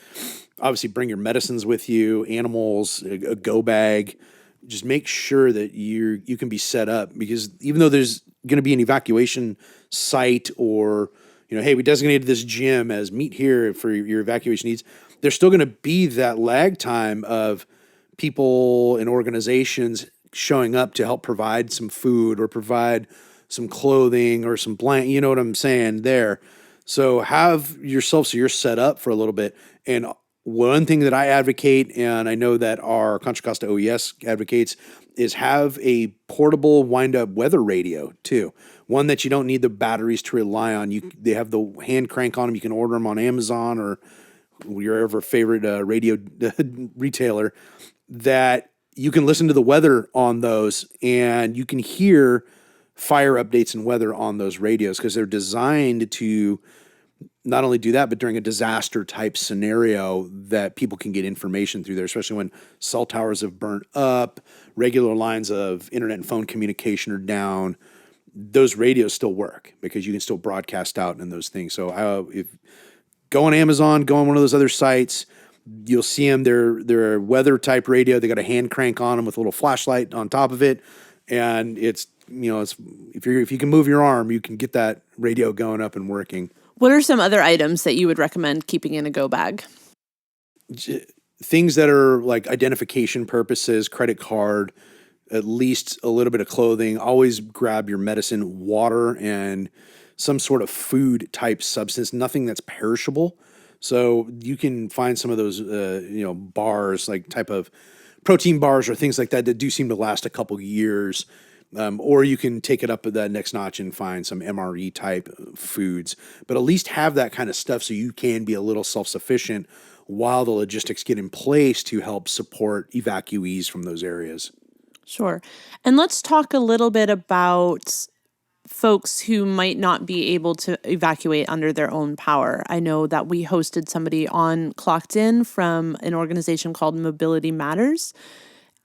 Obviously, bring your medicines with you, animals, a go bag. Just make sure that you can be set up, because even though there's going to be an evacuation site, or hey, we designated this gym as meet here for your evacuation needs, there's still going to be that lag time of people and organizations showing up to help provide some food or provide some clothing or some blanket. You know what I'm saying there? So have yourself so you're set up for a little bit. And one thing that I advocate, and I know that our Contra Costa OES advocates, is have a portable wind-up weather radio too. One that you don't need the batteries to rely on. They have the hand crank on them. You can order them on Amazon or your ever favorite radio retailer, that you can listen to the weather on those, and you can hear fire updates and weather on those radios, because they're designed to not only do that, but during a disaster type scenario that people can get information through there, especially when cell towers have burnt up, regular lines of internet and phone communication are down. Those radios still work because you can still broadcast out in those things. So if go on Amazon, go on one of those other sites, you'll see them. They're a weather type radio. They got a hand crank on them with a little flashlight on top of it, and it's if you can move your arm, you can get that radio going up and working. What are some other items that you would recommend keeping in a go bag? Things that are like identification purposes, credit card, at least a little bit of clothing. Always grab your medicine, water, and some sort of food type substance, nothing that's perishable. So you can find some of those, bars, like type of protein bars or things like that do seem to last a couple years. Or you can take it up that next notch and find some MRE type foods, but at least have that kind of stuff so you can be a little self-sufficient while the logistics get in place to help support evacuees from those areas. Sure. And let's talk a little bit about folks who might not be able to evacuate under their own power. I know that we hosted somebody on Clocked In from an organization called Mobility Matters,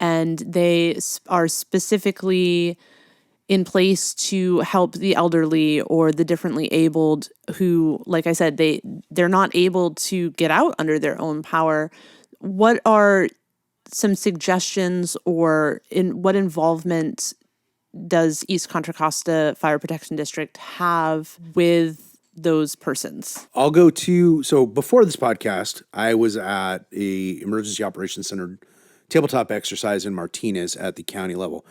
and they are specifically in place to help the elderly or the differently abled who, like I said, they're not able to get out under their own power. What are some suggestions, or in what involvement does East Contra Costa Fire Protection District have with those persons? I'll go to, so before this podcast, I was at a emergency operations center tabletop exercise in Martinez at the county level.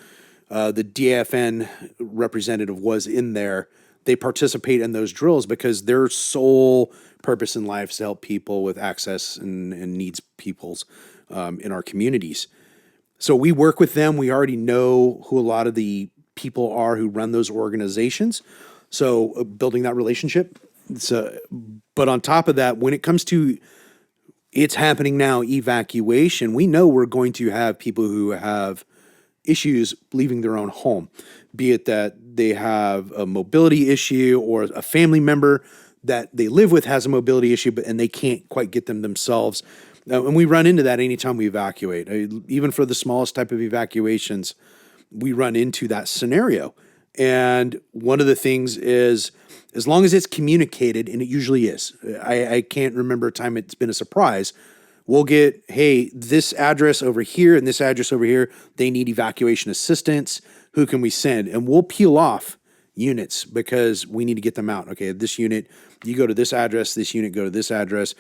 The DAFN representative was in there. They participate in those drills because their sole purpose in life is to help people with access and needs peoples in our communities. So we work with them. We already know who a lot of the people are who run those organizations. So building that relationship. But on top of that, when it comes to it's happening now, evacuation, we know we're going to have people who have issues leaving their own home, be it that they have a mobility issue or a family member that they live with has a mobility issue, and they can't quite get them themselves. And we run into that anytime we evacuate. Even for the smallest type of evacuations, we run into that scenario. And one of the things is, as long as it's communicated, and it usually is, I can't remember a time it's been a surprise, we'll get, hey, this address over here and this address over here, they need evacuation assistance. Who can we send? And we'll peel off units because we need to get them out. Okay, this unit, you go to this address, this unit go to this address.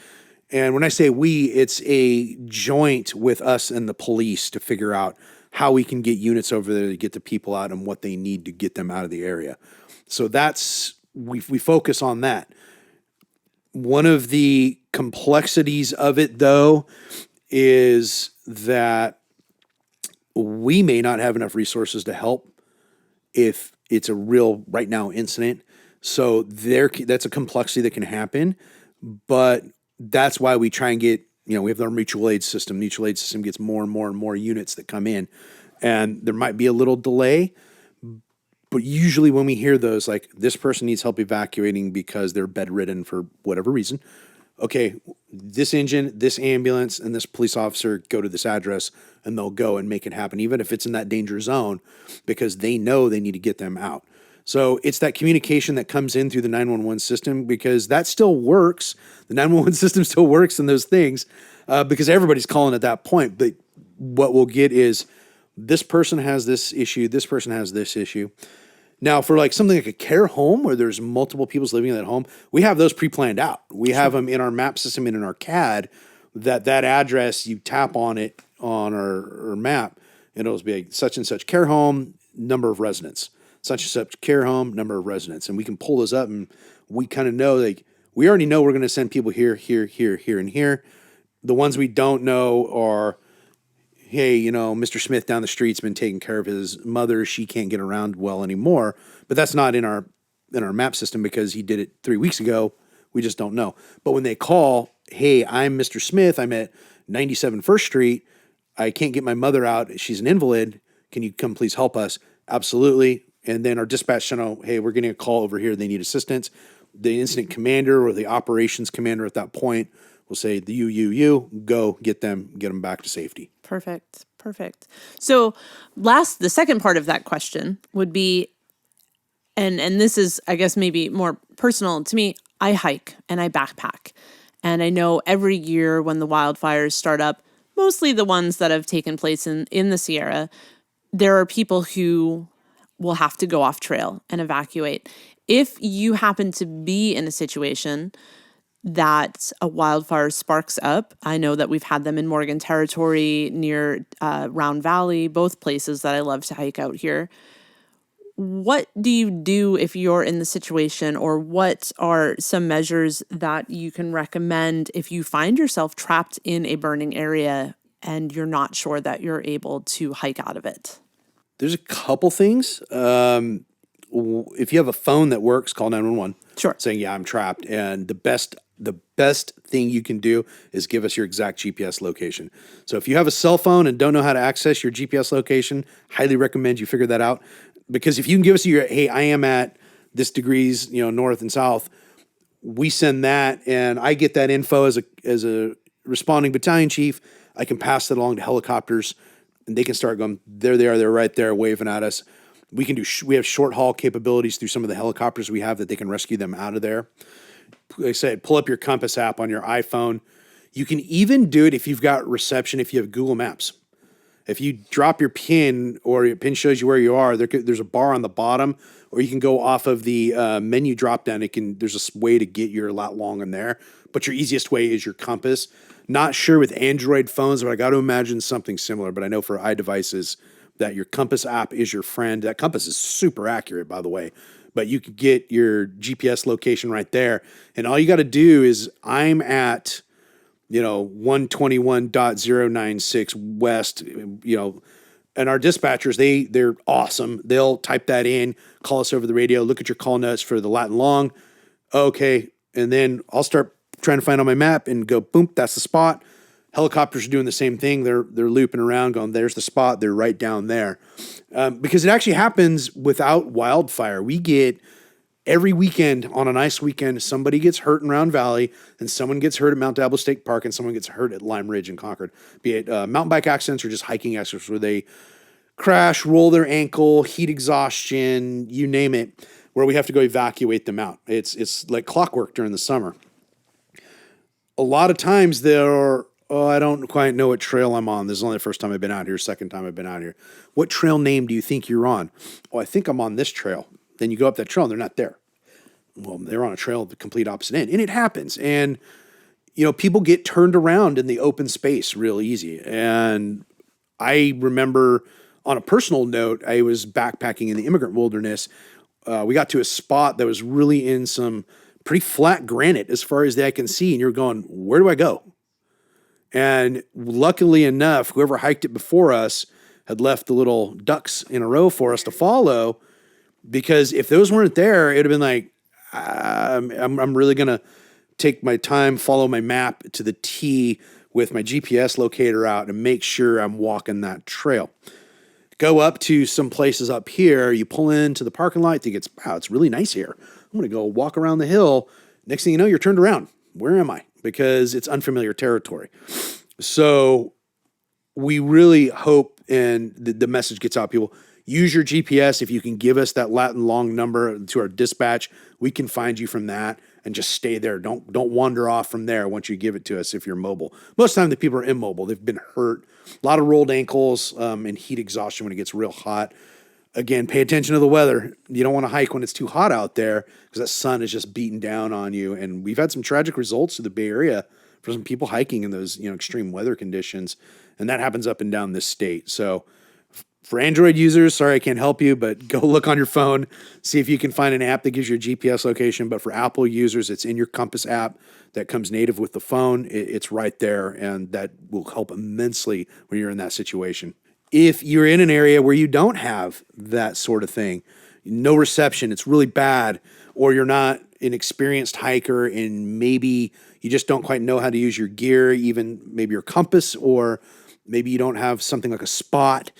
And when I say we, it's a joint with us and the police to figure out how we can get units over there to get the people out and what they need to get them out of the area. So we focus on that. One of the complexities of it, though, is that we may not have enough resources to help if it's a real right now incident. So that's a complexity that can happen, but that's why we try and get, we have our mutual aid system. Mutual aid system gets more and more and more units that come in, and there might be a little delay, but usually when we hear those, like this person needs help evacuating because they're bedridden for whatever reason. Okay, this engine, this ambulance, and this police officer go to this address, and they'll go and make it happen, even if it's in that danger zone, because they know they need to get them out. So it's that communication that comes in through the 911 system, because that still works. The 911 system still works in those things because everybody's calling at that point. But what we'll get is this person has this issue, this person has this issue. Now, for like something like a care home where there's multiple people living in that home, we have those pre-planned out. We have them in our map system and in our CAD, that address, you tap on it on our map, and it'll be like such and such care home, number of residents. Such and such care home, number of residents. And we can pull those up, and we kind of know, like, we already know we're going to send people here, here, here, here, and here. The ones we don't know are, hey, Mr. Smith down the street's been taking care of his mother. She can't get around well anymore. But that's not in our map system because he did it 3 weeks ago. We just don't know. But when they call, hey, I'm Mr. Smith. I'm at 97 First Street. I can't get my mother out. She's an invalid. Can you come please help us? Absolutely. And then our dispatch channel, hey, we're getting a call over here. They need assistance. The incident commander or the operations commander at that point will say, you, go get them back to safety. Perfect. So the second part of that question would be, and this is, I guess, maybe more personal to me, I hike and I backpack. And I know every year when the wildfires start up, mostly the ones that have taken place in the Sierra, there are people who will have to go off trail and evacuate. If you happen to be in a situation that a wildfire sparks up, I know that we've had them in Morgan Territory, near Round Valley, both places that I love to hike out here. What do you do if you're in the situation, or what are some measures that you can recommend if you find yourself trapped in a burning area and you're not sure that you're able to hike out of it? There's a couple things. If you have a phone that works, call 911. Sure. Saying, yeah, I'm trapped. And the best thing you can do is give us your exact GPS location. So if you have a cell phone and don't know how to access your GPS location, highly recommend you figure that out. Because if you can give us hey, I am at this degrees, north and south, we send that, and I get that info as a responding battalion chief. I can pass that along to helicopters, and they can start going, there they are, they're right there waving at us. We have short haul capabilities through some of the helicopters we have that they can rescue them out of there. Like I said, pull up your compass app on your iPhone. You can even do it if you've got reception, if you have Google Maps. If you drop your pin, or your pin shows you where you are, there's a bar on the bottom, or you can go off of the menu drop down. There's a way to get your lat long in there, but your easiest way is your compass. Not sure with Android phones, but I got to imagine something similar. But I know for iDevices that your compass app is your friend. That compass is super accurate, by the way. But you can get your GPS location right there. And all you got to do is, I'm at, 121.096 west, and our dispatchers, they're awesome. They'll type that in, call us over the radio, look at your call notes for the lat and long. Okay. And then I'll start trying to find on my map and go, boom, that's the spot. Helicopters are doing the same thing. They're looping around going, there's the spot. They're right down there. Because it actually happens without wildfire. We get Every weekend, on a nice weekend, somebody gets hurt in Round Valley, and someone gets hurt at Mount Diablo State Park, and someone gets hurt at Lime Ridge in Concord. Be it mountain bike accidents or just hiking accidents where they crash, roll their ankle, heat exhaustion, you name it, where we have to go evacuate them out. It's like clockwork during the summer. A lot of times I don't quite know what trail I'm on. This is only the first time I've been out here, second time I've been out here. What trail name do you think you're on? Oh, I think I'm on this trail. Then you go up that trail and they're not there. Well, they're on a trail the complete opposite end. And it happens. And, people get turned around in the open space real easy. And I remember on a personal note, I was backpacking in the immigrant wilderness. We got to a spot that was really in some pretty flat granite as far as the eye can see. And you're going, where do I go? And luckily enough, whoever hiked it before us had left the little ducks in a row for us to follow. Because if those weren't there, it'd have been like, I'm really going to take my time, follow my map to the T with my GPS locator out and make sure I'm walking that trail. Go up to some places up here, you pull into the parking lot, think it's really nice here. I'm going to go walk around the hill. Next thing you know, you're turned around. Where am I? Because it's unfamiliar territory. So we really hope, and the message gets out, people, use your GPS. If you can give us that Latin long number to our dispatch, we can find you from that and just stay there. Don't wander off from there once you give it to us if you're mobile. Most of the time the people are immobile. They've been hurt. A lot of rolled ankles and heat exhaustion when it gets real hot. Again, pay attention to the weather. You don't want to hike when it's too hot out there because that sun is just beating down on you. And we've had some tragic results to the Bay Area for some people hiking in those extreme weather conditions. And that happens up and down this state. So for Android users, sorry I can't help you, but go look on your phone, see if you can find an app that gives you a GPS location. But for Apple users, it's in your Compass app that comes native with the phone. It's right there, and that will help immensely when you're in that situation. If you're in an area where you don't have that sort of thing, no reception, it's really bad, or you're not an experienced hiker and maybe you just don't quite know how to use your gear, even maybe your compass, or maybe you don't have something like a spot,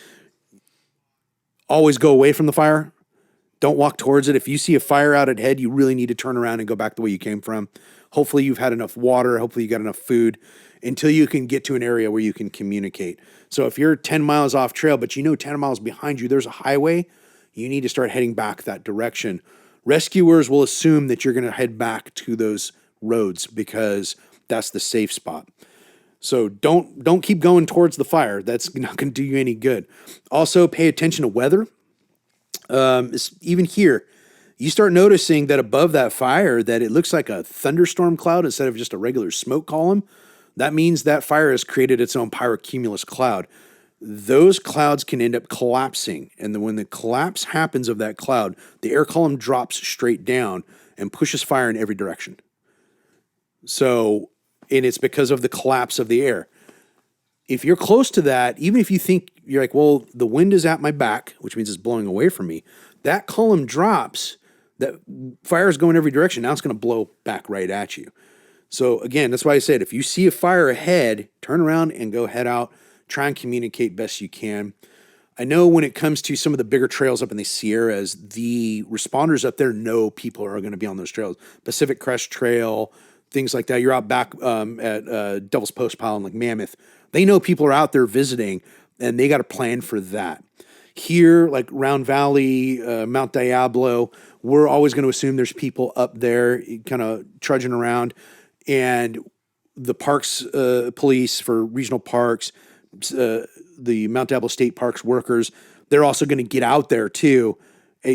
always go away from the fire. Don't walk towards it. If you see a fire out ahead, you really need to turn around and go back the way you came from. Hopefully you've had enough water. Hopefully you got enough food until you can get to an area where you can communicate. So if you're 10 miles off trail, but 10 miles behind you, there's a highway, you need to start heading back that direction. Rescuers will assume that you're going to head back to those roads because that's the safe spot. So don't keep going towards the fire. That's not going to do you any good. Also, pay attention to weather. Even here, you start noticing that above that fire that it looks like a thunderstorm cloud instead of just a regular smoke column. That means that fire has created its own pyrocumulus cloud. Those clouds can end up collapsing. And then when the collapse happens of that cloud, the air column drops straight down and pushes fire in every direction. And it's because of the collapse of the air. If you're close to that, even if you think you're like, well, the wind is at my back, which means it's blowing away from me, that column drops, that fire is going every direction. Now it's going to blow back right at you. So again, that's why I said, if you see a fire ahead, turn around and go head out, try and communicate best you can. I know when it comes to some of the bigger trails up in the Sierras, the responders up there know people are going to be on those trails. Pacific Crest Trail, things like that. You're out back at Devil's Post Pile and like Mammoth. They know people are out there visiting, and they got a plan for that. Here, like Round Valley, Mount Diablo, we're always going to assume there's people up there kind of trudging around. And the parks police for regional parks, the Mount Diablo State Parks workers, they're also going to get out there too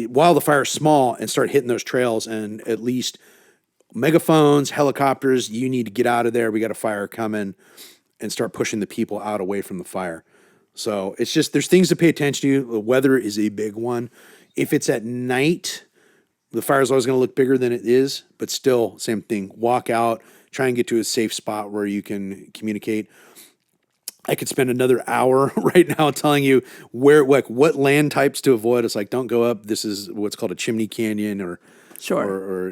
while the fire's small and start hitting those trails. And at least megaphones, helicopters, you need to get out of there. We got a fire coming, and start pushing the people out away from the fire. So it's just, there's things to pay attention to. The weather is a big one. If it's at night, the fire is always going to look bigger than it is, but still, same thing. Walk out, try and get to a safe spot where you can communicate. I could spend another hour right now telling you what land types to avoid. It's like, don't go up. This is what's called a chimney canyon, or Sure. Or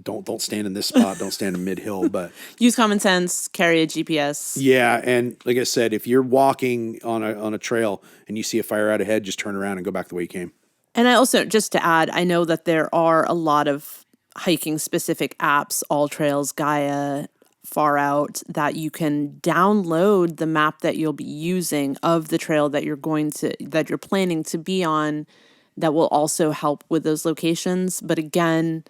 don't stand in this spot. Don't stand in mid-hill. But use common sense. Carry a GPS. Yeah, and like I said, if you're walking on a trail and you see a fire out ahead, just turn around and go back the way you came. And I also, just to add, I know that there are a lot of hiking specific apps, All Trails, Gaia, Far Out, that you can download the map that you'll be using of the trail that you're planning to be on, that will also help with those locations. But again,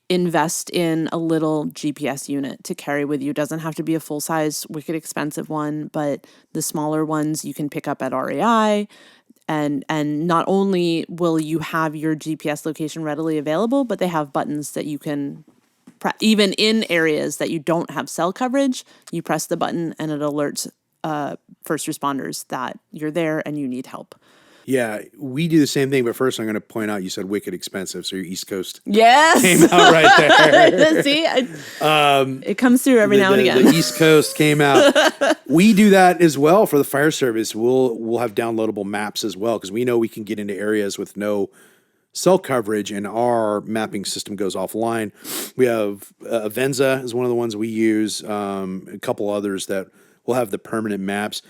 invest in a little GPS unit to carry with you. It doesn't have to be a full-size, wicked expensive one, but the smaller ones you can pick up at REI. And not only will you have your GPS location readily available, but they have buttons that you can, even in areas that you don't have cell coverage, you press the button and it alerts first responders that you're there and you need help. Yeah, we do the same thing, but first I'm going to point out you said wicked expensive, so your East Coast Yes. came out right there. See, it comes through every now and again. The East Coast came out. We do that as well for the fire service. We'll have downloadable maps as well, because we know we can get into areas with no cell coverage and our mapping system goes offline. We have Avenza is one of the ones we use, a couple others that will have the permanent maps.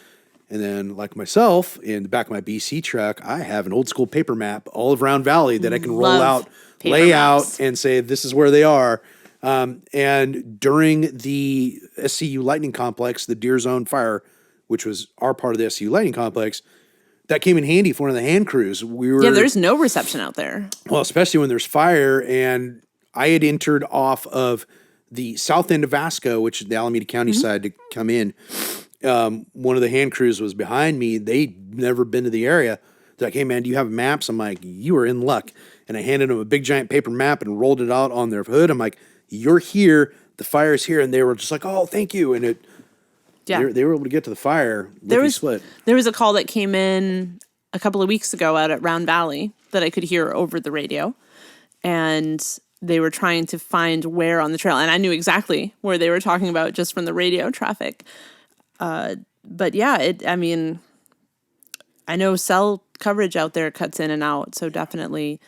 And then, like myself, in the back of my BC truck, I have an old school paper map all of Round Valley that I can roll out, lay out, and say, this is where they are. And during the SCU Lightning Complex, the Deer Zone fire, which was our part of the SCU Lightning Complex, that came in handy for one of the hand crews. There's no reception out there. Well, especially when there's fire. And I had entered off of the south end of Vasco, which is the Alameda County side, to come in. One of the hand crews was behind me. They'd never been to the area. They're like, hey, man, do you have maps? I'm like, you are in luck. And I handed them a big, giant paper map and rolled it out on their hood. I'm like, you're here. The fire's here. And they were just like, oh, thank you. And they were able to get to the fire. There was a call that came in a couple of weeks ago out at Round Valley that I could hear over the radio. And they were trying to find where on the trail. And I knew exactly where they were talking about just from the radio traffic. But yeah, I know cell coverage out there cuts in and out, so definitely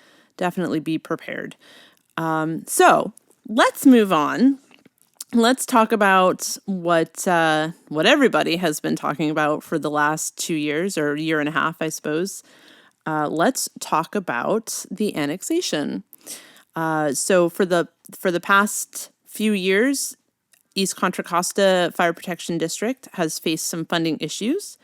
be prepared. So let's move on. Let's talk about what everybody has been talking about for the last 2 years or year and a half, I suppose. Let's talk about the annexation. So for the past few years, East Contra Costa Fire Protection District has faced some funding issues,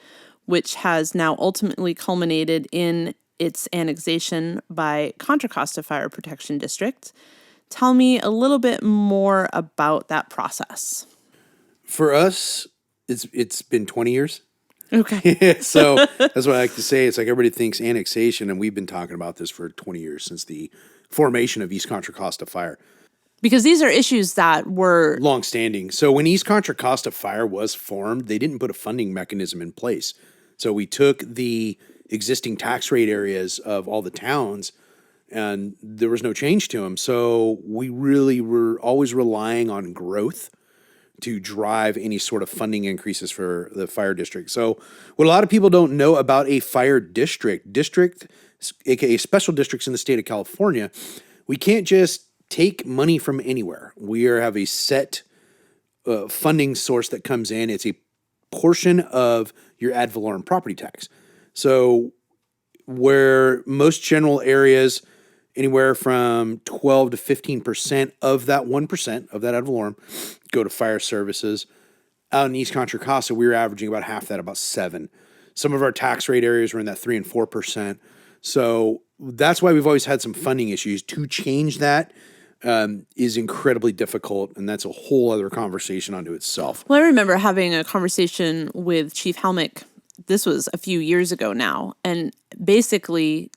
which has now ultimately culminated in its annexation by Contra Costa Fire Protection District. Tell me a little bit more about that process. For us, it's been 20 years. Okay. So that's what I like to say. It's like everybody thinks annexation, and we've been talking about this for 20 years since the formation of East Contra Costa Fire. Because these are issues that were long-standing. So when East Contra Costa Fire was formed, they didn't put a funding mechanism in place. So we took the existing tax rate areas of all the towns, and there was no change to them. So we really were always relying on growth to drive any sort of funding increases for the fire district. So what a lot of people don't know about a fire district, aka special districts in the state of California, we can't just take money from anywhere. We have a set funding source that comes in. It's a portion of your ad valorem property tax. So where most general areas, anywhere from 12 to 15% of that 1% of that ad valorem go to fire services. Out in East Contra Costa, we were averaging about half that, about 7%. Some of our tax rate areas were in that 3 and 4%. So that's why we've always had some funding issues. To change that is incredibly difficult, and that's a whole other conversation unto itself. Well, I remember having a conversation with Chief Helmick. This was a few years ago now, and basically,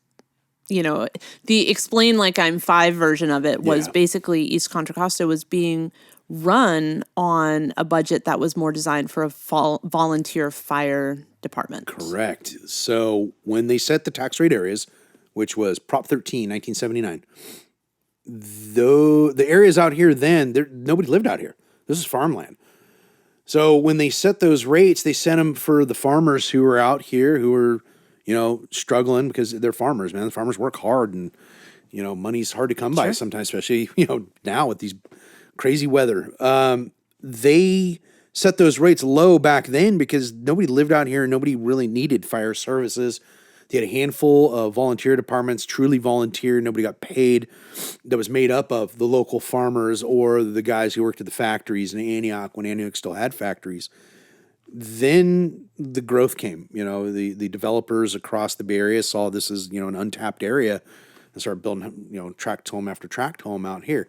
the Explain Like I'm 5 version of it was basically East Contra Costa was being run on a budget that was more designed for a volunteer fire department. Correct. So when they set the tax rate areas, which was Prop 13, 1979, though the areas out here then, nobody lived out here. This is farmland. So when they set those rates, they set them for the farmers who were out here, who were, struggling because they're farmers, man. The farmers work hard, and, money's hard to come by sometimes, especially, now with these crazy weather. They set those rates low back then because nobody lived out here and nobody really needed fire services. They had a handful of volunteer departments, truly volunteer, nobody got paid, that was made up of the local farmers or the guys who worked at the factories in Antioch when Antioch still had factories. Then the growth came. The developers across the Bay Area saw this as, an untapped area and started building, tract home after tract home out here.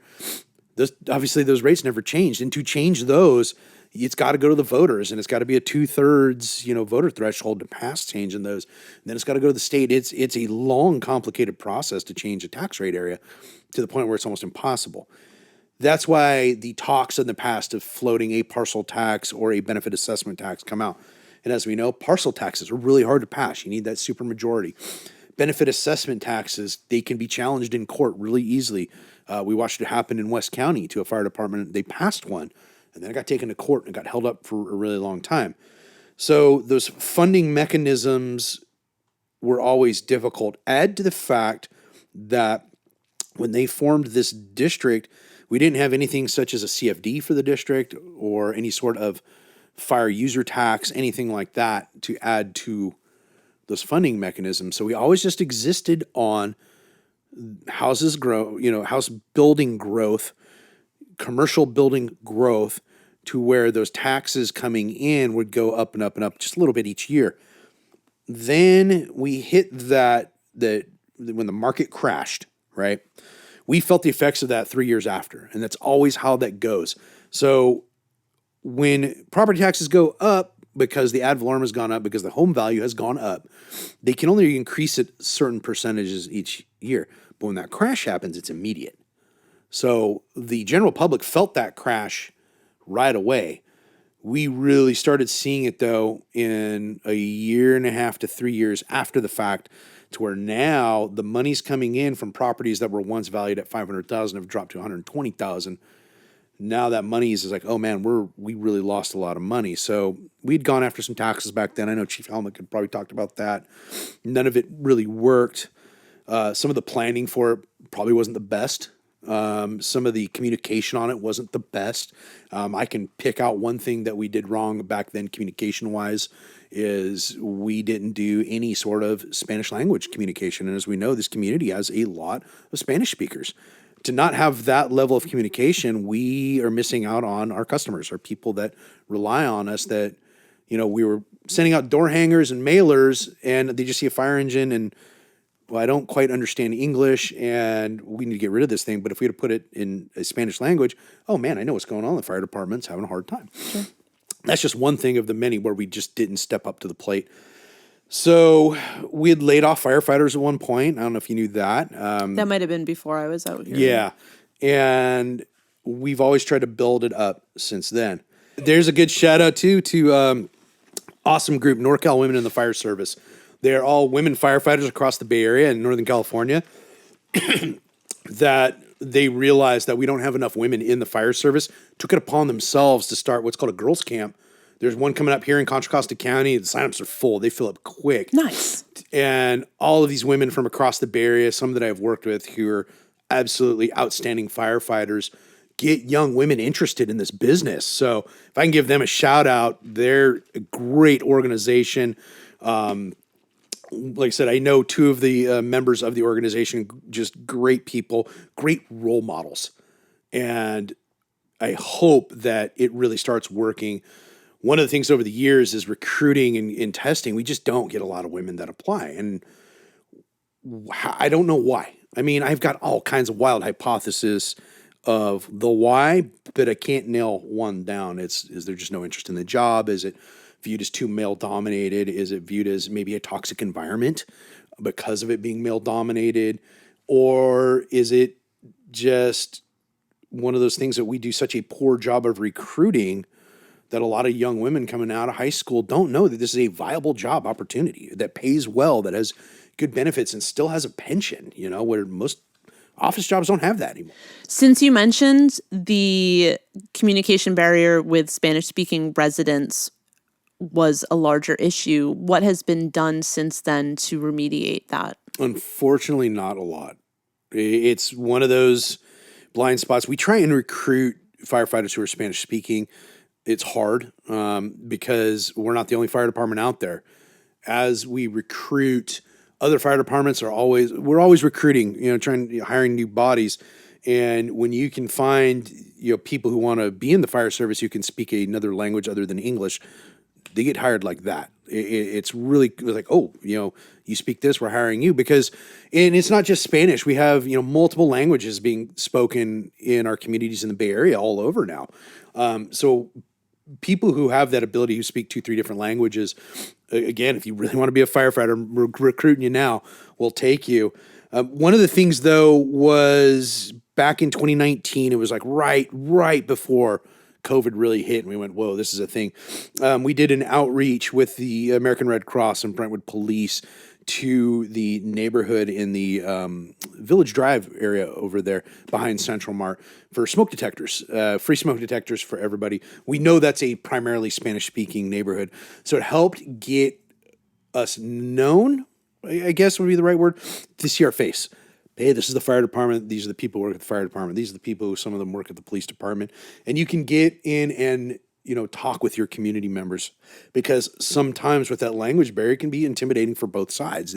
Obviously, those rates never changed. And to change those, it's got to go to the voters, and it's got to be a 2/3, voter threshold to pass changing those. And then it's got to go to the state. It's a long, complicated process to change a tax rate area to the point where it's almost impossible. That's why the talks in the past of floating a parcel tax or a benefit assessment tax come out. And as we know, parcel taxes are really hard to pass. You need that supermajority. Benefit assessment taxes, they can be challenged in court really easily. We watched it happen in West County to a fire department. They passed one, and then it got taken to court and got held up for a really long time. So those funding mechanisms were always difficult. Add to the fact that when they formed this district, we didn't have anything such as a CFD for the district or any sort of fire user tax, anything like that to add to those funding mechanisms. So we always just existed on house building growth, commercial building growth, to where those taxes coming in would go up and up and up just a little bit each year. Then we hit that when the market crashed, right? We felt the effects of that 3 years after, and that's always how that goes. So when property taxes go up because the ad valorem has gone up, because the home value has gone up, they can only increase it certain percentages each year. But when that crash happens, it's immediate. So the general public felt that crash right away. We really started seeing it, though, in a 1.5 to 3 years after the fact, to where now the money's coming in from properties that were once valued at $500,000 have dropped to $120,000. Now that money is like, oh man, we really lost a lot of money. So we'd gone after some taxes back then. I know Chief Helmut could probably talked about that. None of it really worked. Some of the planning for it probably wasn't the best. Some of the communication on it wasn't the best. I can pick out one thing that we did wrong back then communication-wise is we didn't do any sort of Spanish language communication. And as we know, this community has a lot of Spanish speakers. To not have that level of communication, we are missing out on our customers, our people that rely on us, that, we were sending out door hangers and mailers and they just see a fire engine and, well, I don't quite understand English and we need to get rid of this thing. But if we had to put it in a Spanish language, oh man, I know what's going on. The fire department's having a hard time. Sure. That's just one thing of the many where we just didn't step up to the plate. So we had laid off firefighters at one point. I don't know if you knew that. That might have been before I was out here. Yeah. And we've always tried to build it up since then. There's a good shout out to awesome group, NorCal Women in the Fire Service. They're all women firefighters across the Bay Area and Northern California that they realized that we don't have enough women in the fire service, took it upon themselves to start what's called a girls' camp. There's one coming up here in Contra Costa County. The signups are full. They fill up quick. Nice. And all of these women from across the Bay Area, some that I've worked with who are absolutely outstanding firefighters, get young women interested in this business. So if I can give them a shout out, they're a great organization. Like I said, I know two of the members of the organization, just great people, great role models. And I hope that it really starts working. One of the things over the years is recruiting and testing. We just don't get a lot of women that apply. And I don't know why. I mean, I've got all kinds of wild hypotheses of the why, but I can't nail one down. Is there just no interest in the job? Is it viewed as too male dominated? Is it viewed as maybe a toxic environment because of it being male dominated? Or is it just one of those things that we do such a poor job of recruiting that a lot of young women coming out of high school don't know that this is a viable job opportunity that pays well, that has good benefits and still has a pension, where most office jobs don't have that anymore. Since you mentioned the communication barrier with Spanish-speaking residents was a larger issue, what has been done since then to remediate that? Unfortunately, not a lot. It's one of those blind spots. We try and recruit firefighters who are Spanish-speaking. It's hard because we're not the only fire department out there. As we recruit, Other fire departments we're always recruiting, hiring new bodies. And when you can find, people who want to be in the fire service who can speak another language other than English, they get hired like that. It's really like, oh, you speak this, we're hiring you, and it's not just Spanish. We have, multiple languages being spoken in our communities in the Bay Area all over now. So people who have that ability, who speak 2-3 different languages, again, if you really want to be a firefighter, we're recruiting you now. We'll take you. One of the things, though, was back in 2019. It was like right before COVID really hit, and we went, whoa, this is a thing. We did an outreach with the American Red Cross and Brentwood Police to the neighborhood in the Village Drive area over there behind Central Mart for smoke detectors, free smoke detectors for everybody. We know that's a primarily Spanish-speaking neighborhood, so it helped get us known, I guess would be the right word, to see our face. Hey, this is the fire department. These are the people who work at the fire department. These are the people who, some of them work at the police department. And you can get in and, talk with your community members, because sometimes with that language barrier, it can be intimidating for both sides.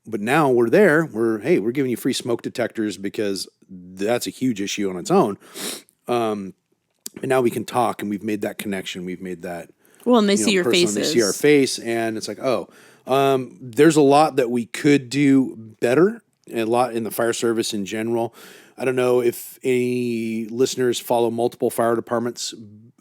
But now we're there. We're giving you free smoke detectors because that's a huge issue on its own. And now we can talk, and we've made that connection. We've made that. Well, and they see your faces. They see our face, and it's like, there's a lot that we could do better. A lot in the fire service in general. I don't know if any listeners follow multiple fire departments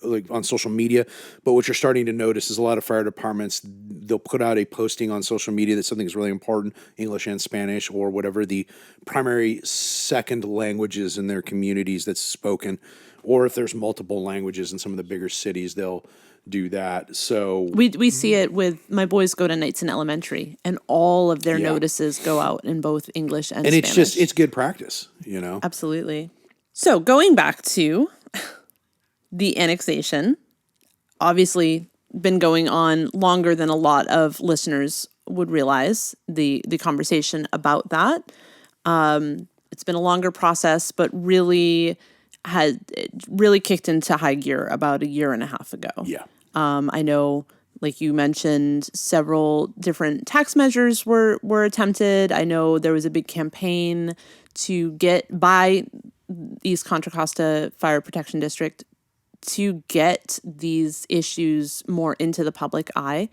like on social media, but what you're starting to notice is a lot of fire departments, they'll put out a posting on social media that something is really important, English and Spanish or whatever the primary second languages in their communities that's spoken, or if there's multiple languages in some of the bigger cities, they'll do that. So we see it with my boys go to Knights in Elementary, and all of their notices go out in both English and Spanish. It's good practice, Absolutely. So going back to the annexation, obviously been going on longer than a lot of listeners would realize, the conversation about that. It's been a longer process, but really kicked into high gear about a year and a half ago. Yeah. I know, like you mentioned, several different tax measures were attempted. I know there was a big campaign to get by East Contra Costa Fire Protection District to get these issues more into the public eye.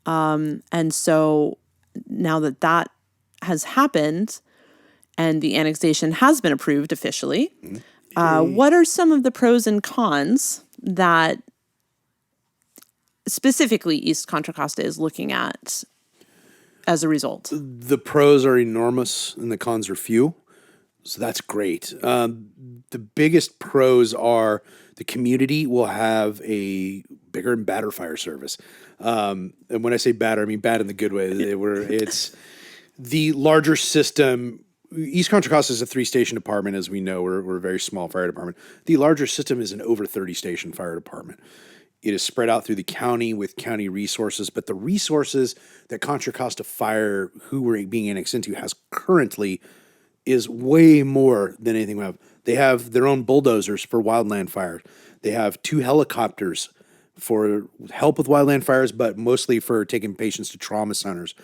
And so now that has happened and the annexation has been approved officially, what are some of the pros and cons that specifically East Contra Costa is looking at as a result? The pros are enormous and the cons are few. So that's great. The biggest pros are the community will have a bigger and badder fire service. And when I say badder, I mean bad in the good way. It's the larger system. East Contra Costa is a 3-station department, as we know. We're a very small fire department. The larger system is an over 30-station fire department. It is spread out through the county with county resources, but the resources that Contra Costa Fire, who we're being annexed into, has currently is way more than anything we have. They have their own bulldozers for wildland fires. They have 2 helicopters for help with wildland fires, but mostly for taking patients to trauma centers.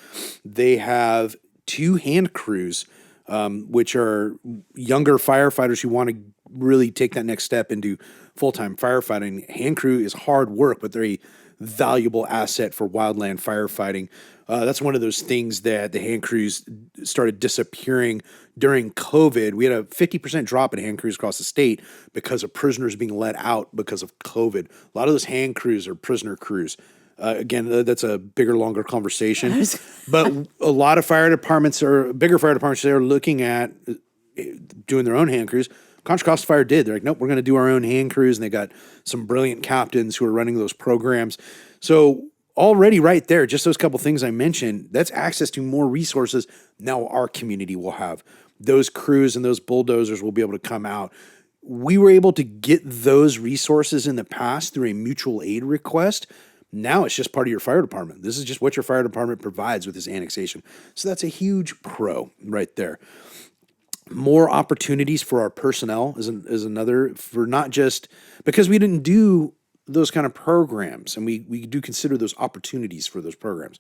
They have 2 hand crews, which are younger firefighters who want to really take that next step into full-time firefighting. Hand crew is hard work, but they're a valuable asset for wildland firefighting. That's one of those things that the hand crews started disappearing during COVID. We had a 50% drop in hand crews across the state because of prisoners being let out because of COVID. A lot of those hand crews are prisoner crews. Again, that's a bigger, longer conversation. But a lot of fire departments bigger fire departments, they're looking at doing their own hand crews. Contra Costa Fire did. They're like, nope, we're going to do our own hand crews. And they got some brilliant captains who are running those programs. So already right there, just those couple things I mentioned, that's access to more resources now our community will have. Those crews and those bulldozers will be able to come out. We were able to get those resources in the past through a mutual aid request. Now it's just part of your fire department. This is just what your fire department provides with this annexation. So that's a huge pro right there. More opportunities for our personnel is another, for not just, because we didn't do those kind of programs, and we do consider those opportunities for those programs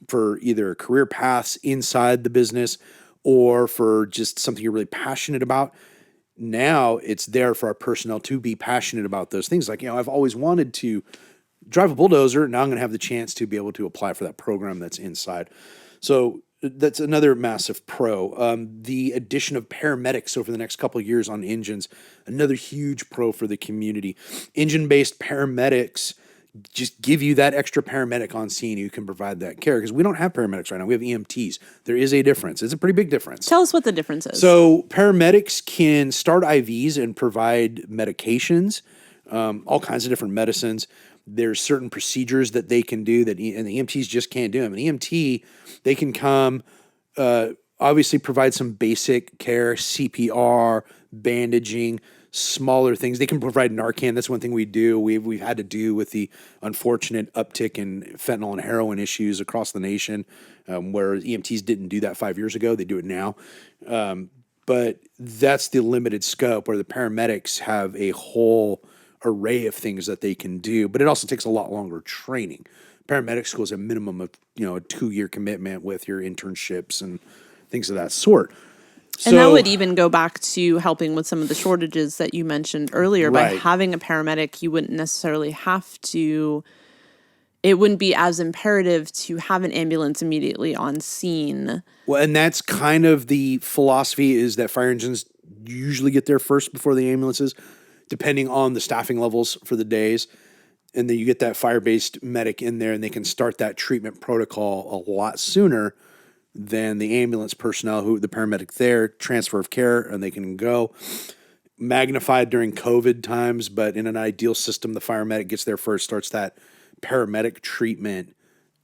for either career paths inside the business or for just something you're really passionate about. Now it's there for our personnel to be passionate about those things. Like, I've always wanted to drive a bulldozer. Now I'm going to have the chance to be able to apply for that program that's inside. So that's another massive pro. The addition of paramedics over the next couple of years on engines, another huge pro for the community. Engine-based paramedics just give you that extra paramedic on scene who can provide that care, because we don't have paramedics right now. We have EMTs. There is a difference. It's a pretty big difference. Tell us what the difference is. So paramedics can start IVs and provide medications, all kinds of different medicines. There's certain procedures that they can do and the EMTs just can't do them. An EMT, they can come, obviously provide some basic care, CPR, bandaging, smaller things. They can provide Narcan. That's one thing we do. We've had to do with the unfortunate uptick in fentanyl and heroin issues across the nation, where EMTs didn't do that 5 years ago. They do it now. But that's the limited scope, where the paramedics have a whole array of things that they can do, but it also takes a lot longer training. Paramedic school is a minimum of, a 2-year commitment with your internships and things of that sort. And that would even go back to helping with some of the shortages that you mentioned earlier. By having a paramedic, you wouldn't necessarily have to, it wouldn't be as imperative to have an ambulance immediately on scene. Well, and that's kind of the philosophy, is that fire engines usually get there first before the ambulances, depending on the staffing levels for the days. And then you get that fire-based medic in there, and they can start that treatment protocol a lot sooner than the ambulance personnel, who the paramedic there, transfer of care, and they can go. Magnified during COVID times, but in an ideal system, the fire medic gets there first, starts that paramedic treatment,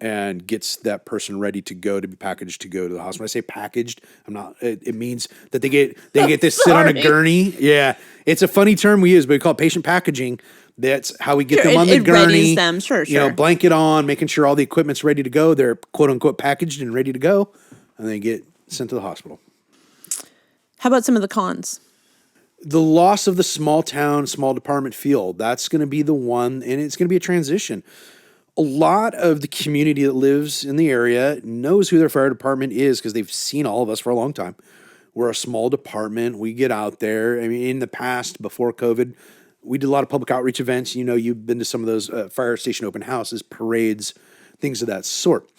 and gets that person ready to go, to be packaged to go to the hospital. When I say packaged, I'm not. It means that they get to sit on a gurney. Yeah, it's a funny term we use, but we call it patient packaging. That's how we get them on the gurney. Readies them, sure. Blanket on, making sure all the equipment's ready to go. They're quote unquote packaged and ready to go, and they get sent to the hospital. How about some of the cons? The loss of the small town, small department feel. That's going to be the one, and it's going to be a transition. A lot of the community that lives in the area knows who their fire department is because they've seen all of us for a long time. We're a small department. We get out there. I mean, in the past, before COVID, we did a lot of public outreach events. You've been to some of those fire station open houses, parades, things of that sort.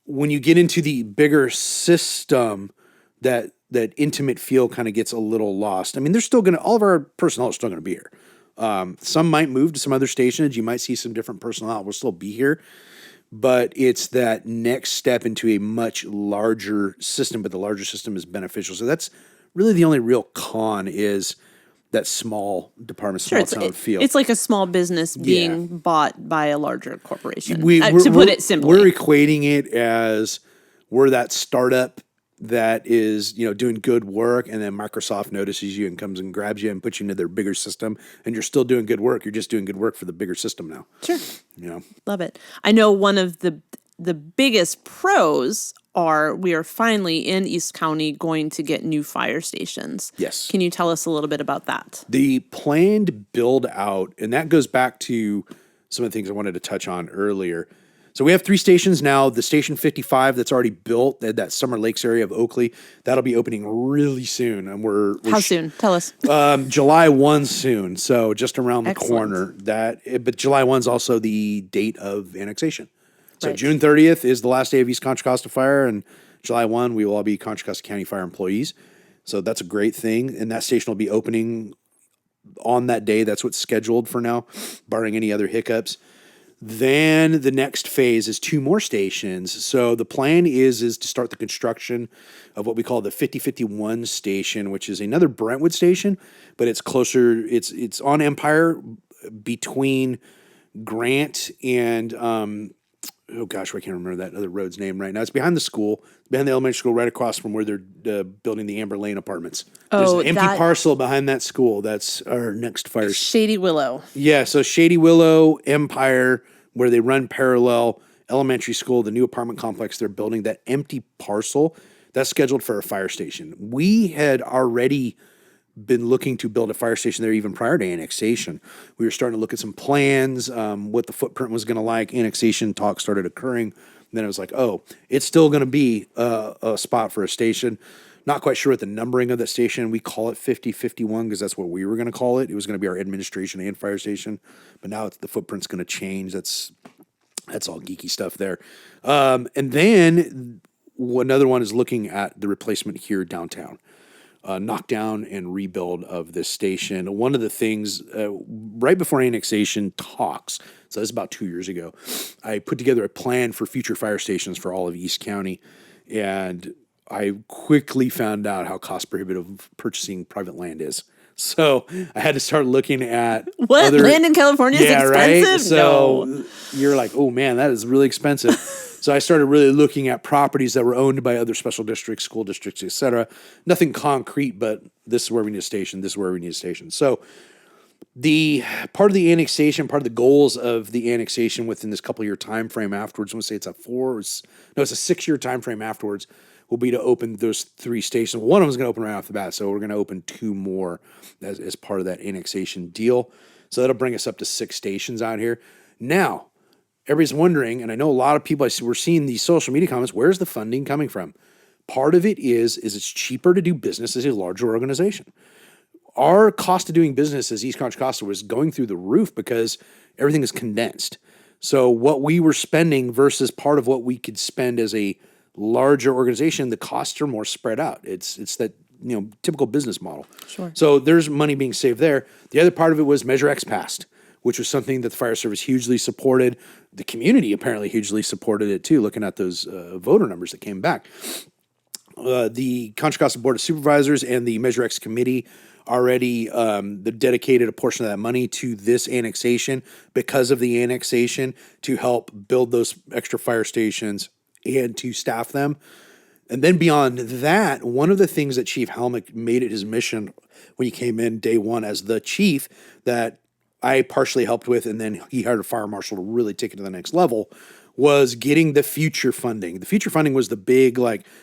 When you get into the bigger system, that intimate feel kind of gets a little lost. I mean, all of our personnel are still going to be here. Some might move to some other stations. You might see some different personnel. We'll still be here, but it's that next step into a much larger system, but the larger system is beneficial. So that's really the only real con, is that small department, small town feel. It's like a small business being bought by a larger corporation, to put it simply. We're equating it as we're that startup that is, doing good work, and then Microsoft notices you and comes and grabs you and puts you into their bigger system, and you're still doing good work. You're just doing good work for the bigger system now. Sure. Love it. I know one of the biggest pros are we are finally in East County going to get new fire stations. Yes. Can you tell us a little bit about that? The planned build out, and that goes back to some of the things I wanted to touch on earlier. So we have 3 stations now. The Station 55 that's already built at that Summer Lakes area of Oakley, that'll be opening really soon. And How soon? Tell us. July 1 soon, so just around the corner. But July 1 is also the date of annexation. So June 30th is the last day of East Contra Costa Fire, and July 1, we will all be Contra Costa County Fire employees. So that's a great thing, and that station will be opening on that day. That's what's scheduled for now, barring any other hiccups. Then the next phase is 2 more stations. So the plan is to start the construction of what we call the 5051 station, which is another Brentwood station, but it's closer. It's on Empire between Grant and I can't remember that other road's name right now. It's behind the school, behind the elementary school, right across from where they're building the Amber Lane apartments. There's an empty parcel behind that school. That's our next fire. Shady Willow. Yeah, so Shady Willow, Empire, where they run parallel, elementary school, the new apartment complex they're building, that empty parcel, that's scheduled for a fire station. We had already been looking to build a fire station there even prior to annexation. We were starting to look at some plans, what the footprint was going to like. Annexation talk started occurring. And then it was like, oh, it's still going to be a spot for a station. Not quite sure what the numbering of that station. We call it 5051 because that's what we were going to call it. It was going to be our administration and fire station. But now the footprint's going to change. That's all geeky stuff there. And then another one is looking at the replacement here downtown. Knockdown and rebuild of this station. One of the things right before annexation talks, so this is about 2 years ago, I put together a plan for future fire stations for all of East County, and I quickly found out how cost prohibitive purchasing private land is. So I had to start looking at land in California is expensive. Right? So you're like, oh man, that is really expensive. So I started really looking at properties that were owned by other special districts, school districts, et cetera. Nothing concrete, but this is where we need a station. This is where we need a station. So the part of the annexation, part of the goals of the annexation within this couple year time frame afterwards, I'm going to say it's a 6 year time frame afterwards, will be to open those 3 stations. One of them is going to open right off the bat, so we're going to open 2 more as part of that annexation deal. So that'll bring us up to 6 stations out here. Now, everybody's wondering, and I know a lot of people, we're seeing these social media comments, where's the funding coming from? Part of it is it's cheaper to do business as a larger organization. Our cost of doing business as East Contra Costa was going through the roof because everything is condensed. So what we were spending versus part of what we could spend as a larger organization, the costs are more spread out. It's that typical business model. Sure. So there's money being saved there. The other part of it was Measure X passed, which was something that the fire service hugely supported. The community apparently hugely supported it too, looking at those voter numbers that came back. The Contra Costa Board of Supervisors and the Measure X committee already dedicated a portion of that money to this annexation because of the annexation to help build those extra fire stations and to staff them. And then beyond that, one of the things that Chief Helmick made it his mission when he came in day one as the chief that I partially helped with, and then he hired a fire marshal to really take it to the next level, was getting the future funding. The future funding was the big,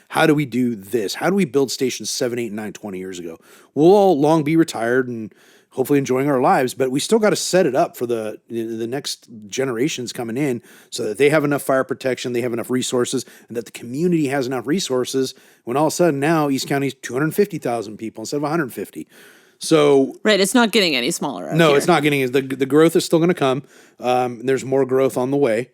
how do we do this? How do we build stations 7, 8, 9, 20 years ago? We'll all long be retired and hopefully enjoying our lives, but we still got to set it up for the next generations coming in so that they have enough fire protection, they have enough resources, and that the community has enough resources when all of a sudden now East County's 250,000 people instead of 150. So right, it's not getting any smaller. No, it's not getting. The growth is still going to come. There's more growth on the way.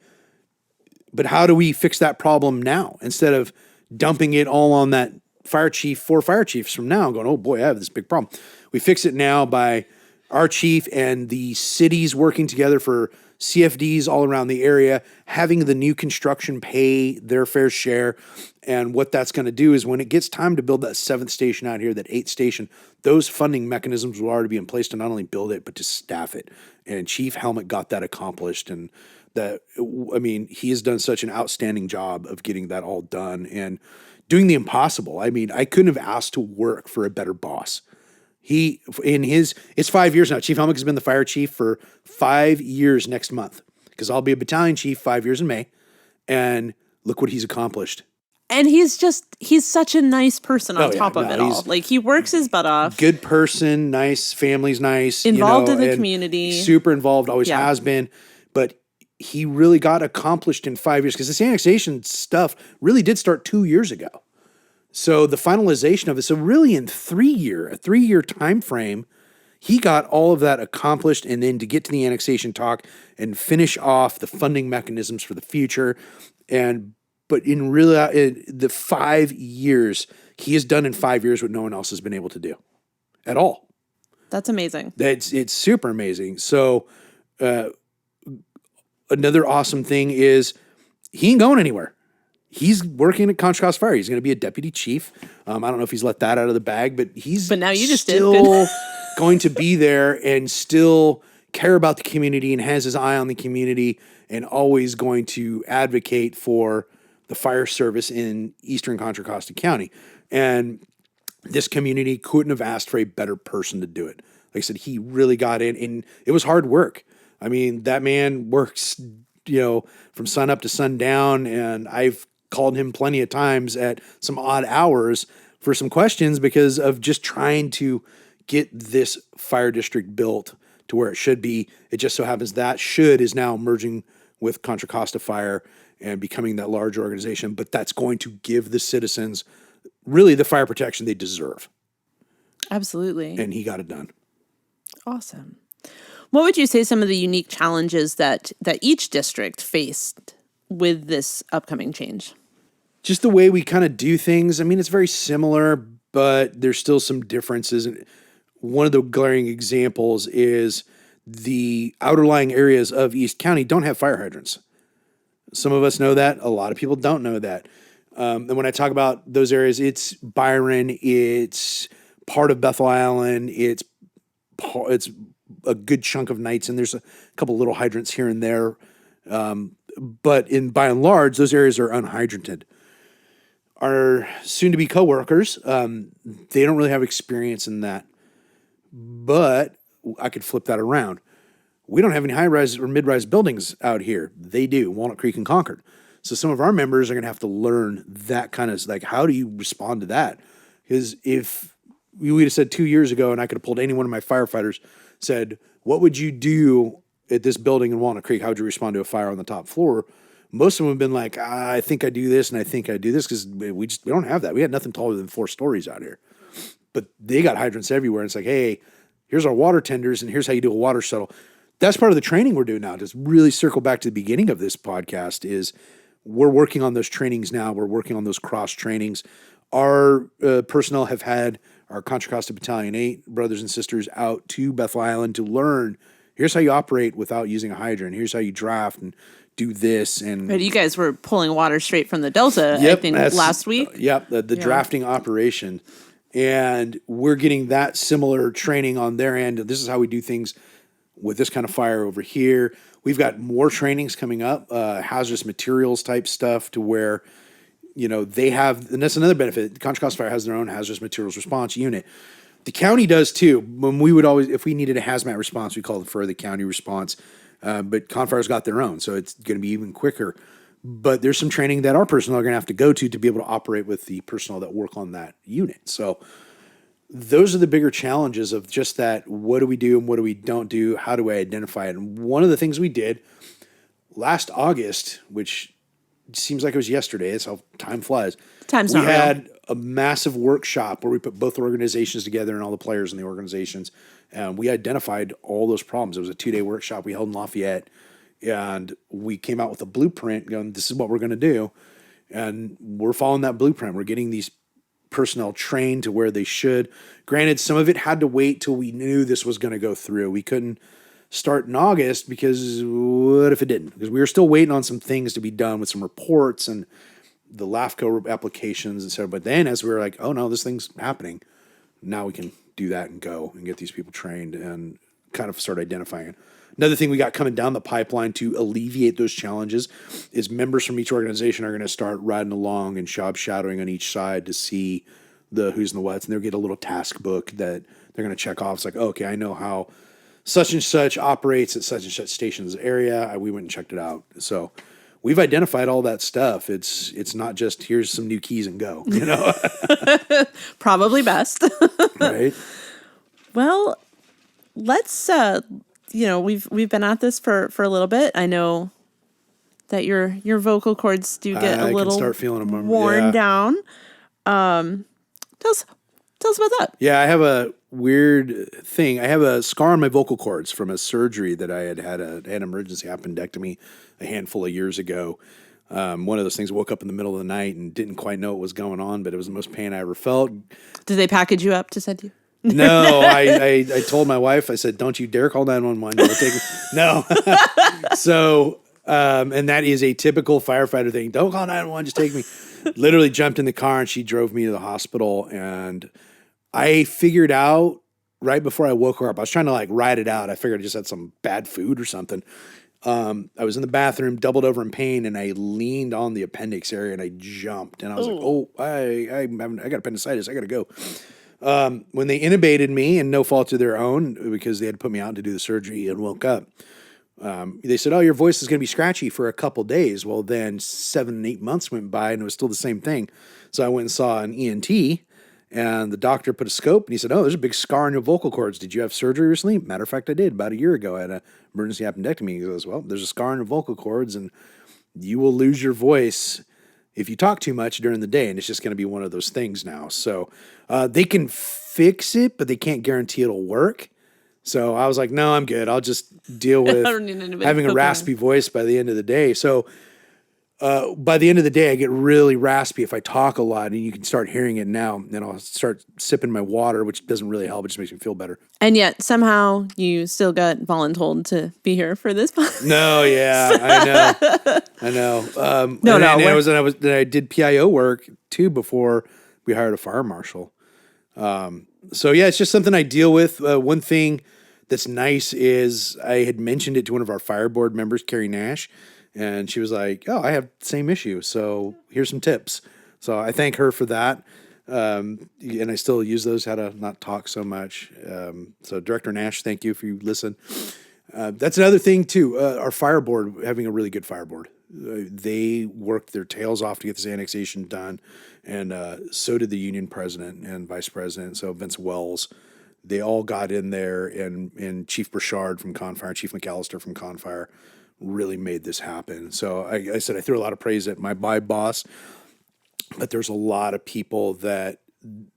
But how do we fix that problem now instead of dumping it all on that fire chief, 4 fire chiefs from now, going, oh boy, I have this big problem. We fix it now by our chief and the cities working together for CFDs all around the area, having the new construction pay their fair share. And what that's going to do is when it gets time to build that 7th station out here, that 8th station, those funding mechanisms will already be in place to not only build it, but to staff it. And Chief Helmick got that accomplished. And he has done such an outstanding job of getting that all done and doing the impossible. I couldn't have asked to work for a better boss. It's 5 years now. Chief Helmick has been the fire chief for 5 years next month because I'll be a battalion chief 5 years in May. And look what he's accomplished. And he's such a nice person on top of it all. He works his butt off. Good person, nice, family's nice. Involved in the community. Super involved, always has been. But he really got accomplished in 5 years because this annexation stuff really did start 2 years ago. So the finalization of it, so really in a 3-year time frame, he got all of that accomplished, and then to get to the annexation talk and finish off the funding mechanisms for the future. But in really the 5 years, he has done in 5 years what no one else has been able to do at all. That's amazing. It's super amazing. So another awesome thing is he ain't going anywhere. He's working at Contra Costa Fire. He's going to be a deputy chief. I don't know if he's let that out of the bag, but now you just still going to be there and still care about the community and has his eye on the community and always going to advocate for the fire service in Eastern Contra Costa County. And this community couldn't have asked for a better person to do it. Like I said, he really got in, and it was hard work. That man works, from sun up to sundown, and I've called him plenty of times at some odd hours for some questions because of just trying to get this fire district built to where it should be. It just so happens that should is now merging with Contra Costa Fire and becoming that large organization. But that's going to give the citizens really the fire protection they deserve. Absolutely. And he got it done. Awesome. What would you say some of the unique challenges that each district faced with this upcoming change? Just the way we kind of do things. I mean, it's very similar, but there's still some differences. And one of the glaring examples is the outerlying areas of East County don't have fire hydrants. Some of us know that. A lot of people don't know that. And when I talk about those areas, it's Byron, it's part of Bethel Island, it's a good chunk of Knights, and there's a couple little hydrants here and there. But by and large, those areas are unhydranted. Our soon-to-be coworkers, they don't really have experience in that. But I could flip that around. We don't have any high-rise or mid-rise buildings out here. They do, Walnut Creek and Concord. So some of our members are going to have to learn that kind of, like, how do you respond to that? Because if we would have said 2 years ago, and I could have pulled any one of my firefighters, said, what would you do at this building in Walnut Creek? How would you respond to a fire on the top floor? Most of them have been like, I think I do this and I think I do this, because we don't have that. We had nothing taller than 4 stories out here. But they got hydrants everywhere. And it's like, hey, here's our water tenders and here's how you do a water shuttle. That's part of the training we're doing now. To really circle back to the beginning of this podcast is we're working on those trainings now. We're working on those cross trainings. Our personnel have had our Contra Costa Battalion 8 brothers and sisters out to Bethel Island to learn, here's how you operate without using a hydrant. Here's how you draft and do this. And right, you guys were pulling water straight from the Delta, I think, last week. Yep, the drafting operation. And we're getting that similar training on their end. This is how we do things with this kind of fire over here. We've got more trainings coming up, hazardous materials type stuff, to where, they have, and that's another benefit. Contra Costa Fire has their own hazardous materials response unit. The county does too. When we would always, if we needed a hazmat response, we called it for the county response. But Confire's got their own, so it's going to be even quicker. But there's some training that our personnel are going to have to go to be able to operate with the personnel that work on that unit. So those are the bigger challenges of just that. What do we do and what do we don't do? How do we identify it? And one of the things we did last August, which seems like it was yesterday, it's how time flies. Time's we not real. had a massive workshop where we put both organizations together and all the players in the organizations. And we identified all those problems. It was a 2-day workshop we held in Lafayette. And we came out with a blueprint going, this is what we're going to do. And we're following that blueprint. We're getting these personnel trained to where they should. Granted, some of it had to wait till we knew this was going to go through. We couldn't start in August because what if it didn't? Because we were still waiting on some things to be done with some reports and the LAFCO applications and so. But then as we were like, oh no, this thing's happening, now we can do that and go and get these people trained and kind of start identifying it. Another thing we got coming down the pipeline to alleviate those challenges is members from each organization are going to start riding along and job shadowing on each side to see the who's and the whats, and they'll get a little task book that they're going to check off. It's like, okay, I know how such and such operates at such and such station's area. We went and checked it out. So we've identified all that stuff. It's not just here's some new keys and go, Probably best. Right. Well, let's we've been at this for a little bit. I know that your vocal cords do get a little can start feeling them worn down. Tell us about that. Yeah, I have a weird thing. I have a scar on my vocal cords from a surgery that I had an emergency appendectomy a handful of years ago. One of those things, woke up in the middle of the night and didn't quite know what was going on, but it was the most pain I ever felt. Did they package you up to send you? No, I told my wife, I said, don't you dare call 911. No. So, and that is a typical firefighter thing. Don't call 911, just take me. Literally jumped in the car and she drove me to the hospital. And I figured out right before I woke her up, I was trying to ride it out. I figured I just had some bad food or something. I was in the bathroom, doubled over in pain, and I leaned on the appendix area and I jumped. And I was like, oh, I got appendicitis. I got to go. When they intubated me, and no fault of their own, because they had to put me out to do the surgery and woke up, they said, oh, your voice is going to be scratchy for a couple days. Well, then 7 and 8 months went by and it was still the same thing. So I went and saw an ENT, And the doctor put a scope and he said, "Oh, there's a big scar on your vocal cords. Did you have surgery recently?" Matter of fact, I did about a year ago. I had an emergency appendectomy. He goes, "Well, there's a scar on your vocal cords and you will lose your voice if you talk too much during the day." And it's just going to be one of those things now. So they can fix it, but they can't guarantee it'll work. So I was like, no, I'm good. I'll just deal with having a raspy voice by the end of the day. So by the end of the day, I get really raspy if I talk a lot, and you can start hearing it now. And I'll start sipping my water, which doesn't really help. It just makes me feel better. And yet somehow you still got voluntold to be here for this podcast. No, yeah, I know. I did PIO work too before we hired a fire marshal. So yeah, it's just something I deal with. One thing that's nice is I had mentioned it to one of our fire board members, Carrie Nash, and she was like, "Oh, I have the same issue. So here's some tips." So I thank her for that. And I still use those, how to not talk so much. So Director Nash, thank you if you listen. That's another thing too. Our fire board, having a really good fire board. They worked their tails off to get this annexation done. And so did the union president and vice president. So Vince Wells, they all got in there, and Chief Burchard from Confire, Chief McAllister from Confire really made this happen. So I said I threw a lot of praise at my boss, but there's a lot of people that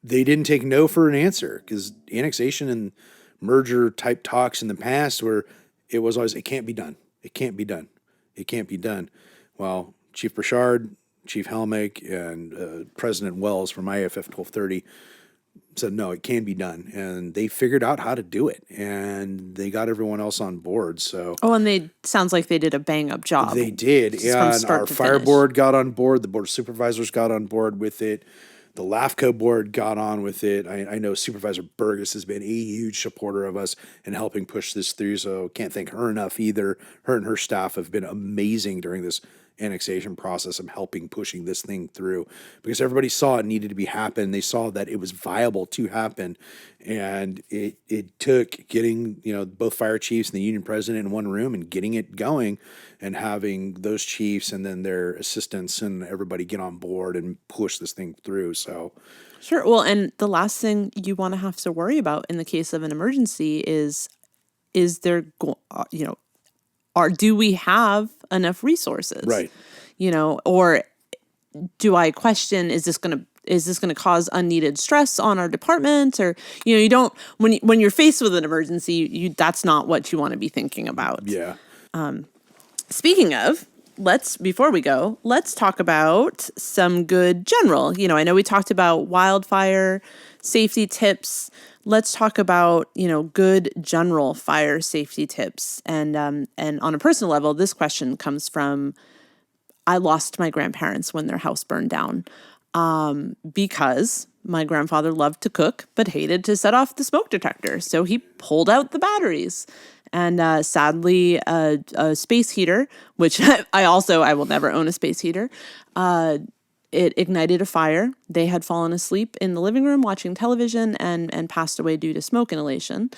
they didn't take no for an answer, because annexation and merger type talks in the past where it was always, it can't be done. It can't be done. It can't be done. Well, Chief Burchard, Chief Helmick, and President Wells from IAFF 1230 said, no, it can be done. And they figured out how to do it, and they got everyone else on board. So, and sounds like they did a bang up job. They did. And our fire board got on board. The board of supervisors got on board with it. The LAFCO board got on with it. I know Supervisor Burgess has been a huge supporter of us in helping push this through, so can't thank her enough either. Her and her staff have been amazing during this annexation process of helping pushing this thing through, because everybody saw it needed to be happen. They saw that it was viable to happen, and it took getting both fire chiefs and the union president in one room and getting it going, and having those chiefs and then their assistants and everybody get on board and push this thing through. So sure. Well, and the last thing you want to have to worry about in the case of an emergency is there do we have enough resources? Right. Or do I question, is this going to cause unneeded stress on our department? Or, you don't, when you're faced with an emergency, that's not what you want to be thinking about. Yeah. Speaking of, before we go, let's talk about some good general. I know we talked about wildfire safety tips. Let's talk about, good general fire safety tips. And on a personal level, this question comes from, I lost my grandparents when their house burned down, because my grandfather loved to cook, but hated to set off the smoke detector. So he pulled out the batteries. And sadly, a space heater, which I will never own a space heater, it ignited a fire. They had fallen asleep in the living room watching television and passed away due to smoke inhalation.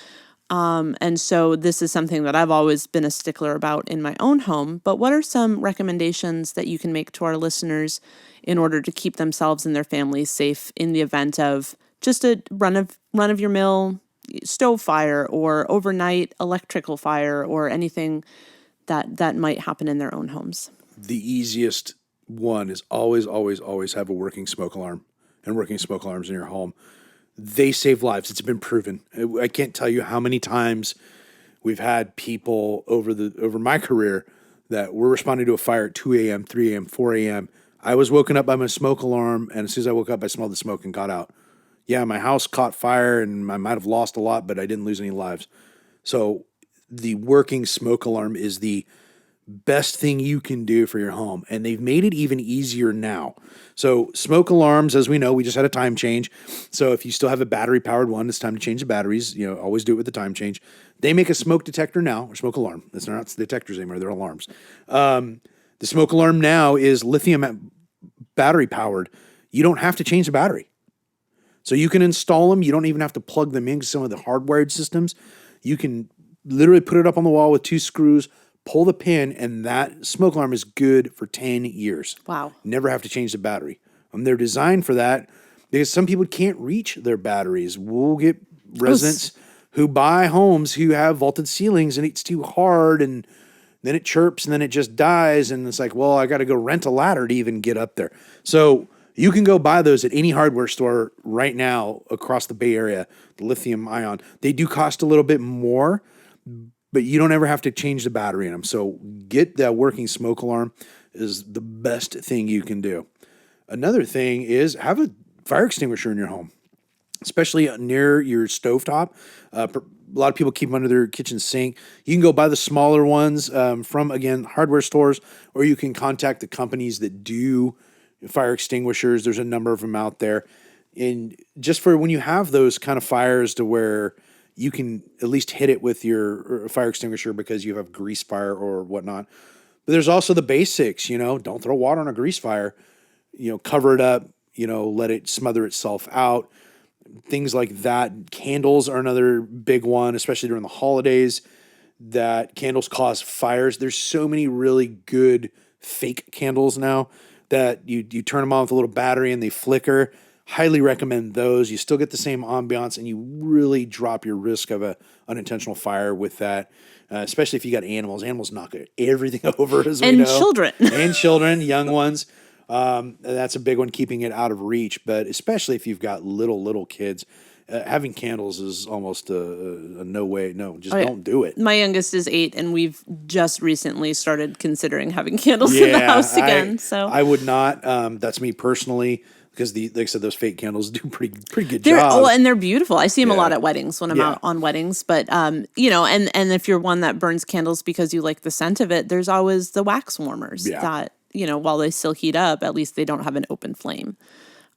And so this is something that I've always been a stickler about in my own home. But what are some recommendations that you can make to our listeners in order to keep themselves and their families safe in the event of just a run of your mill stove fire or overnight electrical fire or anything that might happen in their own homes? The easiest one is always have a working smoke alarm, and working smoke alarms in your home. They save lives. It's been proven. I can't tell you how many times we've had people over my career that we're responding to a fire at 2 a.m., 3 a.m., 4 a.m. I was woken up by my smoke alarm, and as soon as I woke up, I smelled the smoke and got out. Yeah, my house caught fire, and I might have lost a lot, but I didn't lose any lives. So the working smoke alarm is the best thing you can do for your home, and they've made it even easier now. So smoke alarms, as we know, we just had a time change. So if you still have a battery-powered one, it's time to change the batteries. Always do it with the time change. They make a smoke detector now, or smoke alarm. It's not detectors anymore; they're alarms. The smoke alarm now is lithium battery-powered. You don't have to change the battery. So you can install them. You don't even have to plug them into some of the hardwired systems. You can literally put it up on the wall with 2 screws, pull the pin, and that smoke alarm is good for 10 years. Wow. Never have to change the battery. They're designed for that. because some people can't reach their batteries. We'll get residents who buy homes who have vaulted ceilings and it's too hard, and then it chirps and then it just dies. And it's like, well, I got to go rent a ladder to even get up there. So you can go buy those at any hardware store right now across the Bay Area, the lithium ion. They do cost a little bit more, but you don't ever have to change the battery in them. So get that working smoke alarm is the best thing you can do. Another thing is have a fire extinguisher in your home, especially near your stovetop. A lot of people keep them under their kitchen sink. You can go buy the smaller ones from, again, hardware stores, or you can contact the companies that do fire extinguishers. There's a number of them out there. And just for when you have those kind of fires to where you can at least hit it with your fire extinguisher because you have grease fire or whatnot. But there's also the basics, don't throw water on a grease fire, cover it up, let it smother itself out. Things like that. Candles are another big one, especially during the holidays, that candles cause fires. There's so many really good fake candles now that you turn them on with a little battery and they flicker. Highly recommend those. You still get the same ambiance and you really drop your risk of a unintentional fire with that, especially if you got animals. Animals knock everything over, as we know. And children. And children, young ones. That's a big one, keeping it out of reach. But especially if you've got little kids, having candles is almost a no way. No, just don't do it. My youngest is 8, and we've just recently started considering having candles in the house again. So I would not. That's me personally, because like I said, those fake candles do pretty good job. Oh, and they're beautiful. I see them a lot at weddings when I'm out on weddings. But and if you're one that burns candles because you like the scent of it, there's always the wax warmers that, while they still heat up, at least they don't have an open flame.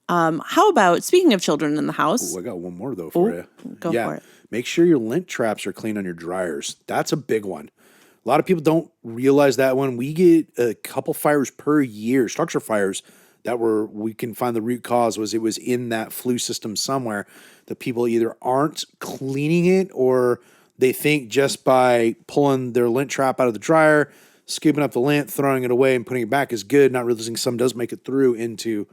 How about, speaking of children in the house? I got one more though for you. Go for it. Make sure your lint traps are clean on your dryers. That's a big one. A lot of people don't realize that one. We get a couple fires per year, structure fires, we can find the root cause it was in that flue system somewhere that people either aren't cleaning it, or they think just by pulling their lint trap out of the dryer, scooping up the lint, throwing it away and putting it back is good, not realizing some does make it through into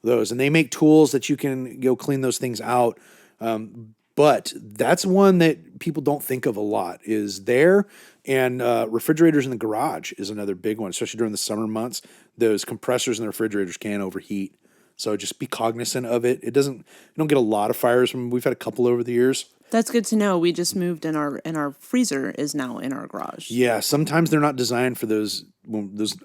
those. And they make tools that you can go clean those things out. But that's one that people don't think of a lot is there. And refrigerators in the garage is another big one, especially during the summer months. Those compressors in the refrigerators can overheat. So just be cognizant of it. You don't get a lot of fires we've had a couple over the years. That's good to know. We just moved and our freezer is now in our garage. Yeah, sometimes they're not designed for those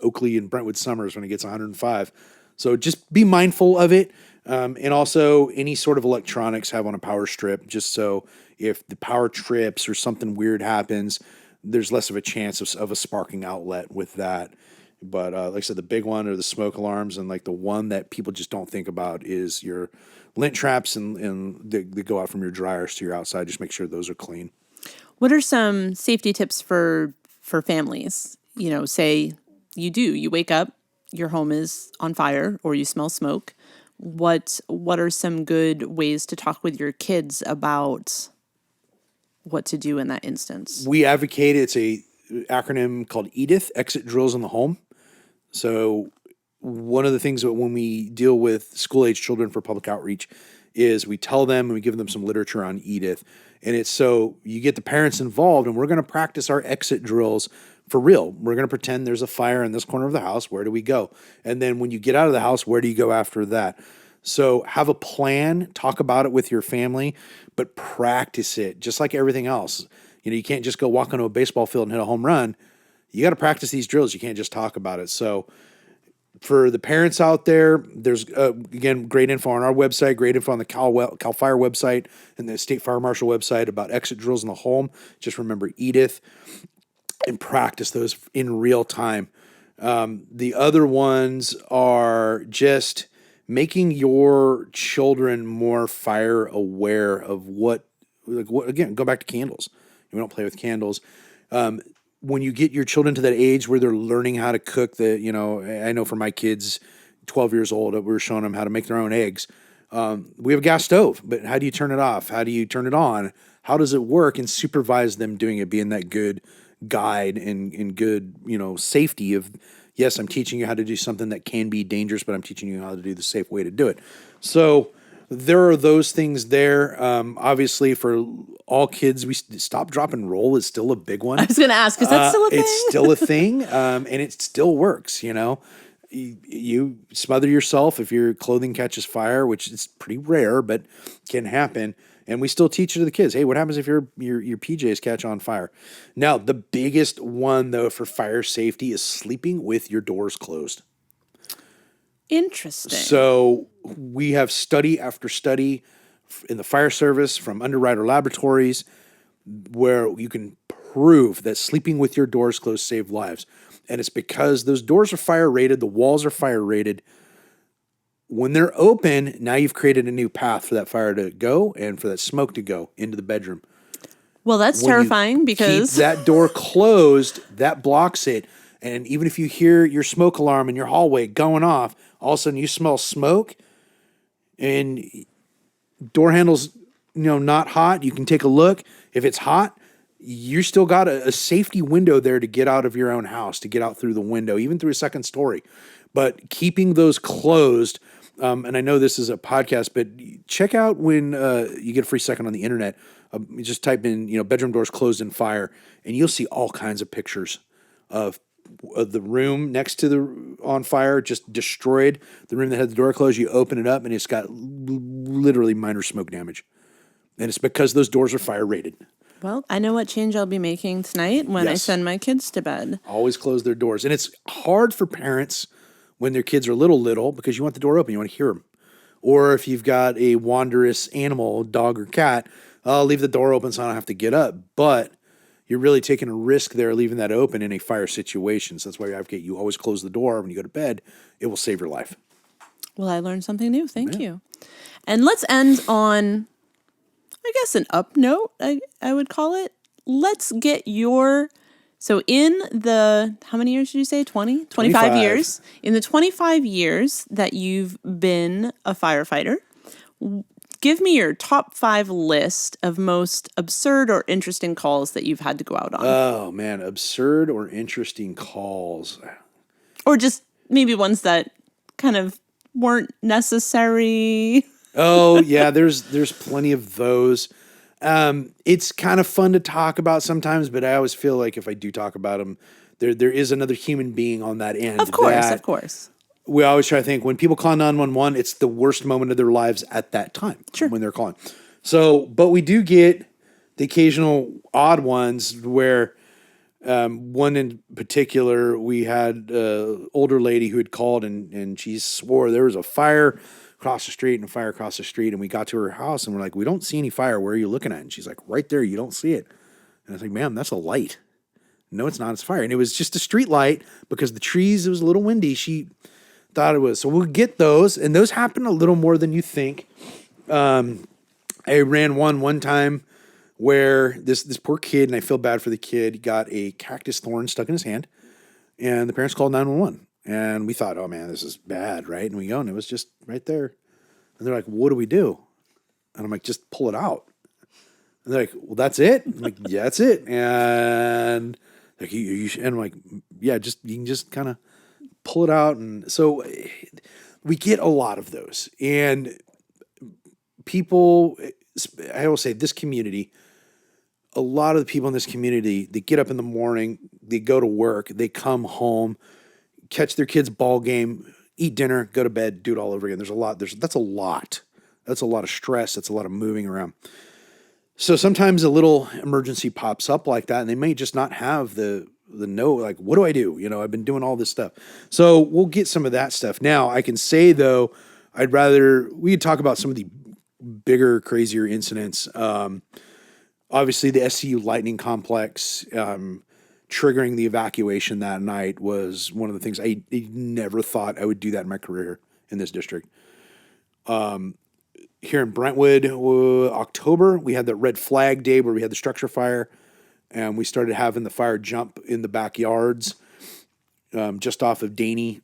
Oakley and Brentwood summers when it gets 105. So just be mindful of it. And also any sort of electronics have on a power strip, just so if the power trips or something weird happens, there's less of a chance of a sparking outlet with that. But like I said, the big one are the smoke alarms, and like the one that people just don't think about is your lint traps and they go out from your dryers to your outside. Just make sure those are clean. What are some safety tips for families? Say you wake up, your home is on fire, or you smell smoke. What are some good ways to talk with your kids about what to do in that instance? We advocate, it's a acronym called EDITH, Exit Drills in the Home. So one of the things that when we deal with school-age children for public outreach is we tell them and we give them some literature on EDITH. And it's so you get the parents involved, and we're going to practice our exit drills for real. We're going to pretend there's a fire in this corner of the house. Where do we go? And then when you get out of the house, where do you go after that? So have a plan, talk about it with your family, but practice it just like everything else. You can't just go walk onto a baseball field and hit a home run. You got to practice these drills. You can't just talk about it. So for the parents out there, there's, again, great info on our website, great info on the Cal Fire website and the State Fire Marshal website about exit drills in the home. Just remember EDITH and practice those in real time. The other ones are just making your children more fire aware of what again, go back to candles. We don't play with candles. When you get your children to that age where they're learning how to cook I know for my kids, 12 years old, we were showing them how to make their own eggs. We have a gas stove, but how do you turn it off? How do you turn it on? How does it work? And supervise them doing it, being that good guide and good, safety of, yes, I'm teaching you how to do something that can be dangerous, but I'm teaching you how to do the safe way to do it. So there are those things there. Obviously, for all kids, stop, drop, and roll is still a big one. I was going to ask, is that still a thing? It's still a thing, and it still works. You smother yourself if your clothing catches fire, which is pretty rare, but can happen. And we still teach it to the kids. Hey, what happens if your PJs catch on fire? Now, the biggest one, though, for fire safety is sleeping with your doors closed. Interesting. So we have study after study in the fire service from underwriter laboratories where you can prove that sleeping with your doors closed save lives. And it's because those doors are fire rated, the walls are fire rated. When they're open, now you've created a new path for that fire to go and for that smoke to go into the bedroom. Well, that's terrifying because keep that door closed, that blocks it. And even if you hear your smoke alarm in your hallway going off, all of a sudden you smell smoke and door handle's not hot. You can take a look. If it's hot, you still got a safety window there to get out of your own house, to get out through the window, even through a second story. But keeping those closed, and I know this is a podcast, but check out when you get a free second on the internet. You just type in, bedroom doors closed in fire, and you'll see all kinds of pictures of the room next to the on fire, just destroyed. The room that had the door closed, you open it up, and it's got literally minor smoke damage. And it's because those doors are fire rated. Well, I know what change I'll be making tonight when I send my kids to bed. Always close their doors. And it's hard for parents when their kids are little, because you want the door open. You want to hear them. Or if you've got a wondrous animal, dog or cat, I'll leave the door open so I don't have to get up. But you're really taking a risk there, leaving that open in a fire situation. So that's why I advocate you always close the door when you go to bed. It will save your life. Well, I learned something new. Thank you. And let's end on, I guess, an up note, I would call it. Let's get so in the, how many years did you say? 20? 25 years. In the 25 years that you've been a firefighter, give me your top 5 list of most absurd or interesting calls that you've had to go out on. Oh, man. Absurd or interesting calls. Or just maybe ones that kind of weren't necessary. Oh, yeah. There's plenty of those. It's kind of fun to talk about sometimes, but I always feel like if I do talk about them, there is another human being on that end. Of course. We always try to think when people call 911, it's the worst moment of their lives at that time. Sure. When they're calling. So, but we do get the occasional odd ones where, one in particular, we had an older lady who had called and she swore there was a fire across the street and a fire across the street. And we got to her house and we're like, we don't see any fire. Where are you looking at? And she's like, right there. You don't see it. And I was like, ma'am, that's a light. No, it's not. It's fire. And it was just a street light because the trees, it was a little windy. She thought it was. So we'll get those. And those happen a little more than you think. I ran one time where this poor kid, and I feel bad for the kid, got a cactus thorn stuck in his hand. And the parents called 911. And we thought, oh, man, this is bad, right? And we go, and it was just right there. And they're like, what do we do? And I'm like, just pull it out. And they're like, well, that's it? I'm like, yeah, that's it. And like, and I'm like, yeah, you can just kind of pull it out. And so we get a lot of those. And people, I will say this community, a lot of the people in this community, they get up in the morning, they go to work, they come home, catch their kids' ball game, eat dinner, go to bed, do it all over again. That's a lot. That's a lot of stress. That's a lot of moving around. So sometimes a little emergency pops up like that, and they may just not have the like, what do I do? I've been doing all this stuff. So we'll get some of that stuff. Now, I can say, though, we could talk about some of the bigger, crazier incidents. Obviously, the SCU Lightning Complex, triggering the evacuation that night was one of the things I never thought I would do that in my career in this district. Here in Brentwood, October, we had the red flag day where we had the structure fire, and we started having the fire jump in the backyards, just off of Daney.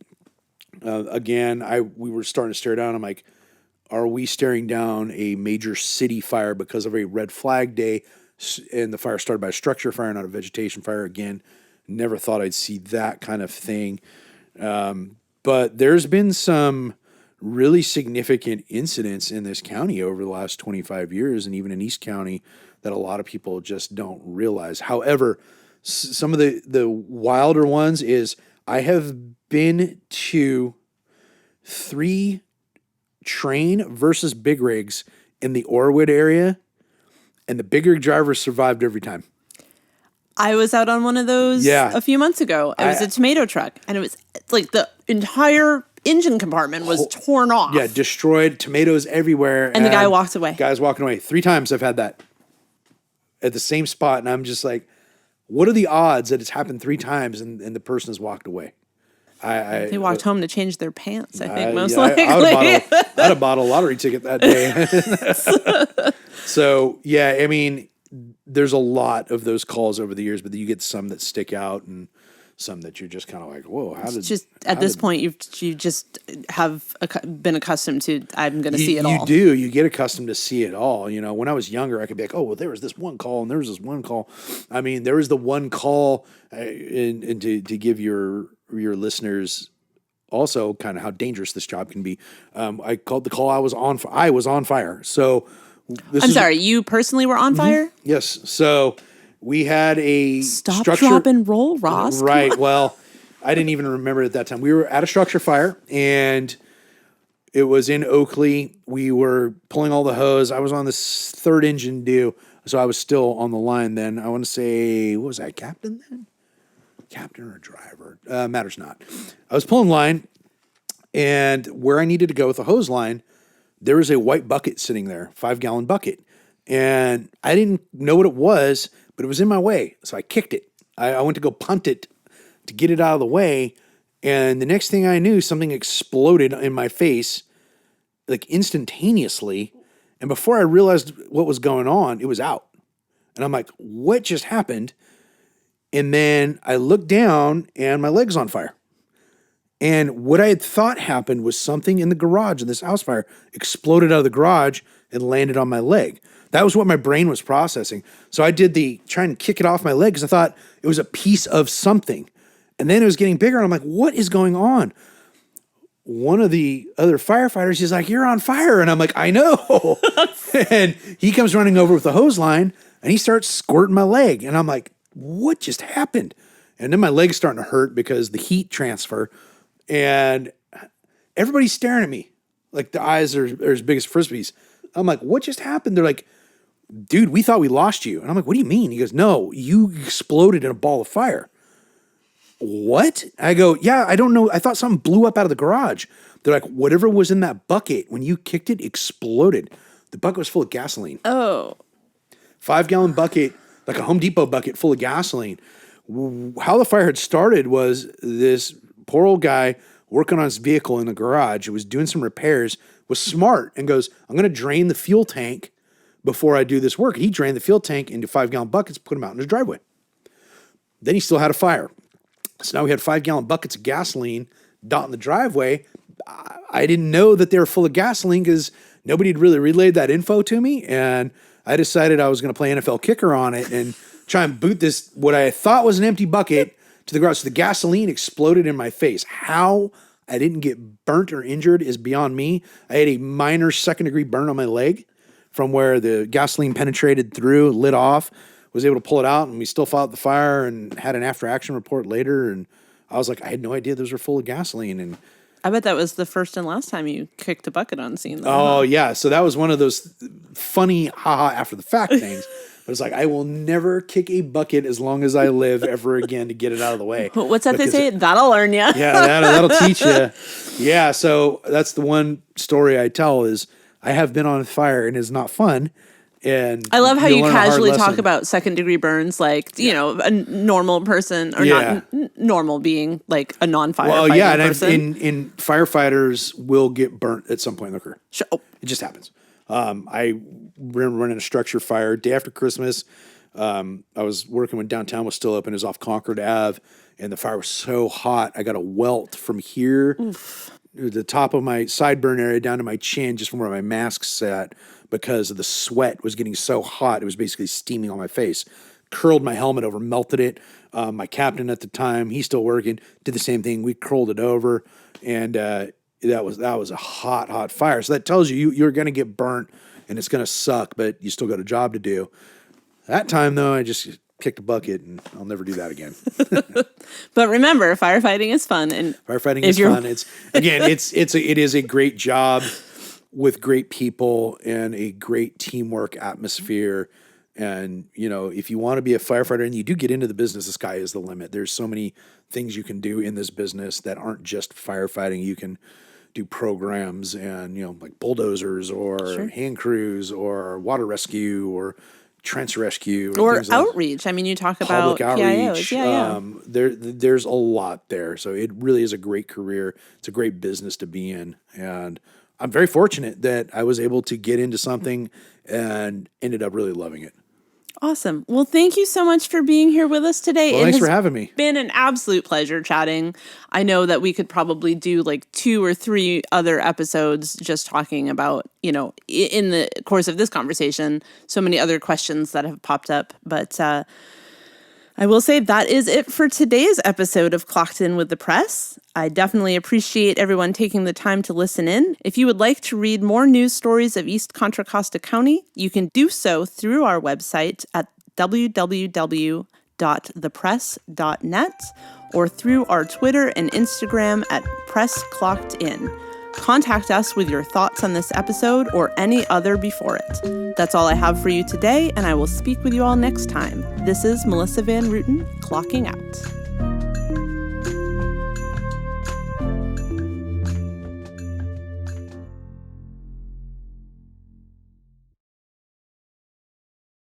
Again, we were starting to stare down. I'm like, are we staring down a major city fire because of a red flag day? And the fire started by a structure fire, not a vegetation fire. Again, never thought I'd see that kind of thing. But there's been some really significant incidents in this county over the last 25 years, and even in East County, that a lot of people just don't realize. However, some of the wilder ones is I have been to 3 train versus big rigs in the Orwood area, and the big rig drivers survived every time. I was out on one of those a few months ago. It was a tomato truck, and it was like the entire engine compartment was torn off. Yeah, destroyed, tomatoes everywhere. And the guy walked away. Guy's walking away. 3 times I've had that at the same spot, and I'm just like, what are the odds that it's happened 3 times and the person has walked away? They walked home to change their pants, I think, most likely. I'd have bought a lottery ticket that day. So, yeah, I mean, there's a lot of those calls over the years, but you get some that stick out and some that you're just kind of like, whoa, at this point, you just have been accustomed to, I'm going to see it all. You get accustomed to see it all. You know, when I was younger, I could be like, oh, well, there was this one call and there was this one call. I mean, there was the one call, and to give your listeners also kind of how dangerous this job can be. I called the call. I was on fire. So I'm sorry, you personally were on fire? Mm-hmm. Yes. So we had a Stop, drop, and roll, Ross. Right. Well, I didn't even remember it at that time. We were at a structure fire, and it was in Oakley. We were pulling all the hose. I was on this 3rd engine due, so I was still on the line then. I want to say, what was I, captain then? Captain or driver? Matters not. I was pulling line, and where I needed to go with the hose line, there was a white bucket sitting there, 5-gallon bucket. And I didn't know what it was, but it was in my way. So I kicked it. I went to go punt it to get it out of the way. And the next thing I knew, something exploded in my face, like instantaneously. And before I realized what was going on, it was out. And I'm like, what just happened? And then I looked down and my leg's on fire. And what I had thought happened was something in the garage in this house fire exploded out of the garage and landed on my leg. That was what my brain was processing. So I did try and kick it off my leg because I thought it was a piece of something. And then it was getting bigger and I'm like, what is going on? One of the other firefighters is like, you're on fire. And I'm like, I know. And he comes running over with the hose line and he starts squirting my leg. And I'm like, what just happened? And then my leg's starting to hurt because the heat transfer. And everybody's staring at me like the eyes are as big as frisbees. I'm like, what just happened? They're like, dude, we thought we lost you. And I'm like, what do you mean? He goes, no, you exploded in a ball of fire. What? I go, yeah, I don't know. I thought something blew up out of the garage. They're like, whatever was in that bucket, when you kicked it, exploded. The bucket was full of gasoline. Oh. 5-gallon bucket, like a Home Depot bucket full of gasoline. How the fire had started was this poor old guy working on his vehicle in the garage, who was doing some repairs, was smart and goes, I'm going to drain the fuel tank before I do this work. He drained the fuel tank into 5-gallon buckets, put them out in his driveway. Then he still had a fire. So now we had 5-gallon buckets of gasoline dotting the driveway. I didn't know that they were full of gasoline because nobody had really relayed that info to me. And I decided I was going to play NFL kicker on it and try and boot this, what I thought was an empty bucket, to the garage. So the gasoline exploded in my face. How I didn't get burnt or injured is beyond me. I had a minor 2nd-degree burn on my leg from where the gasoline penetrated through, lit off, was able to pull it out, and we still fought the fire and had an after-action report later. And I was like, I had no idea those were full of gasoline. And I bet that was the first and last time you kicked a bucket on scene. Though, yeah. So that was one of those funny haha after the fact things. But it's like, I will never kick a bucket as long as I live ever again to get it out of the way. What's that they say? That'll learn you. Yeah, that'll teach you. Yeah, so that's the one story I tell is I have been on fire and it's not fun. And I love how you casually talk about 2nd-degree burns, like, you know, a normal person, or not normal being like a non-firefighter person. And firefighters will get burnt at some point in their career. Sure. It just happens. I remember running a structure fire day after Christmas. I was working when downtown was still open. It was off Concord Ave, and the fire was so hot. I got a welt from here, the top of my sideburn area down to my chin, just from where my mask sat, because of the sweat was getting so hot. It was basically steaming on my face. Curled my helmet over, melted it. My captain at the time, he's still working, did the same thing. We curled it over, and that was a hot fire. So that tells you you're going to get burnt and it's going to suck, but you still got a job to do. That time though, I just kicked a bucket and I'll never do that again. But remember, firefighting is fun, and firefighting is fun. It is a great job with great people and a great teamwork atmosphere. And, you know, if you want to be a firefighter and you do get into the business, the sky is the limit. There's so many things you can do in this business that aren't just firefighting. You can do programs and, you know, like bulldozers or hand crews or water rescue or transfer rescue. Or outreach. I mean, you talk about public outreach. PIOs. There's a lot there. So it really is a great career. It's a great business to be in. And I'm very fortunate that I was able to get into something and ended up really loving it. Awesome. Well, thank you so much for being here with us today. Well, thanks for having me. It's been an absolute pleasure chatting. I know that we could probably do like 2 or 3 other episodes just talking about, you know, in the course of this conversation, so many other questions that have popped up. But I will say that is it for today's episode of Clocked In with the Press. I definitely appreciate everyone taking the time to listen in. If you would like to read more news stories of East Contra Costa County, you can do so through our website at www.thepress.net or through our Twitter and Instagram at PressClockedIn. Contact us with your thoughts on this episode or any other before it. That's all I have for you today, and I will speak with you all next time. This is Melissa van Ruiten, clocking out.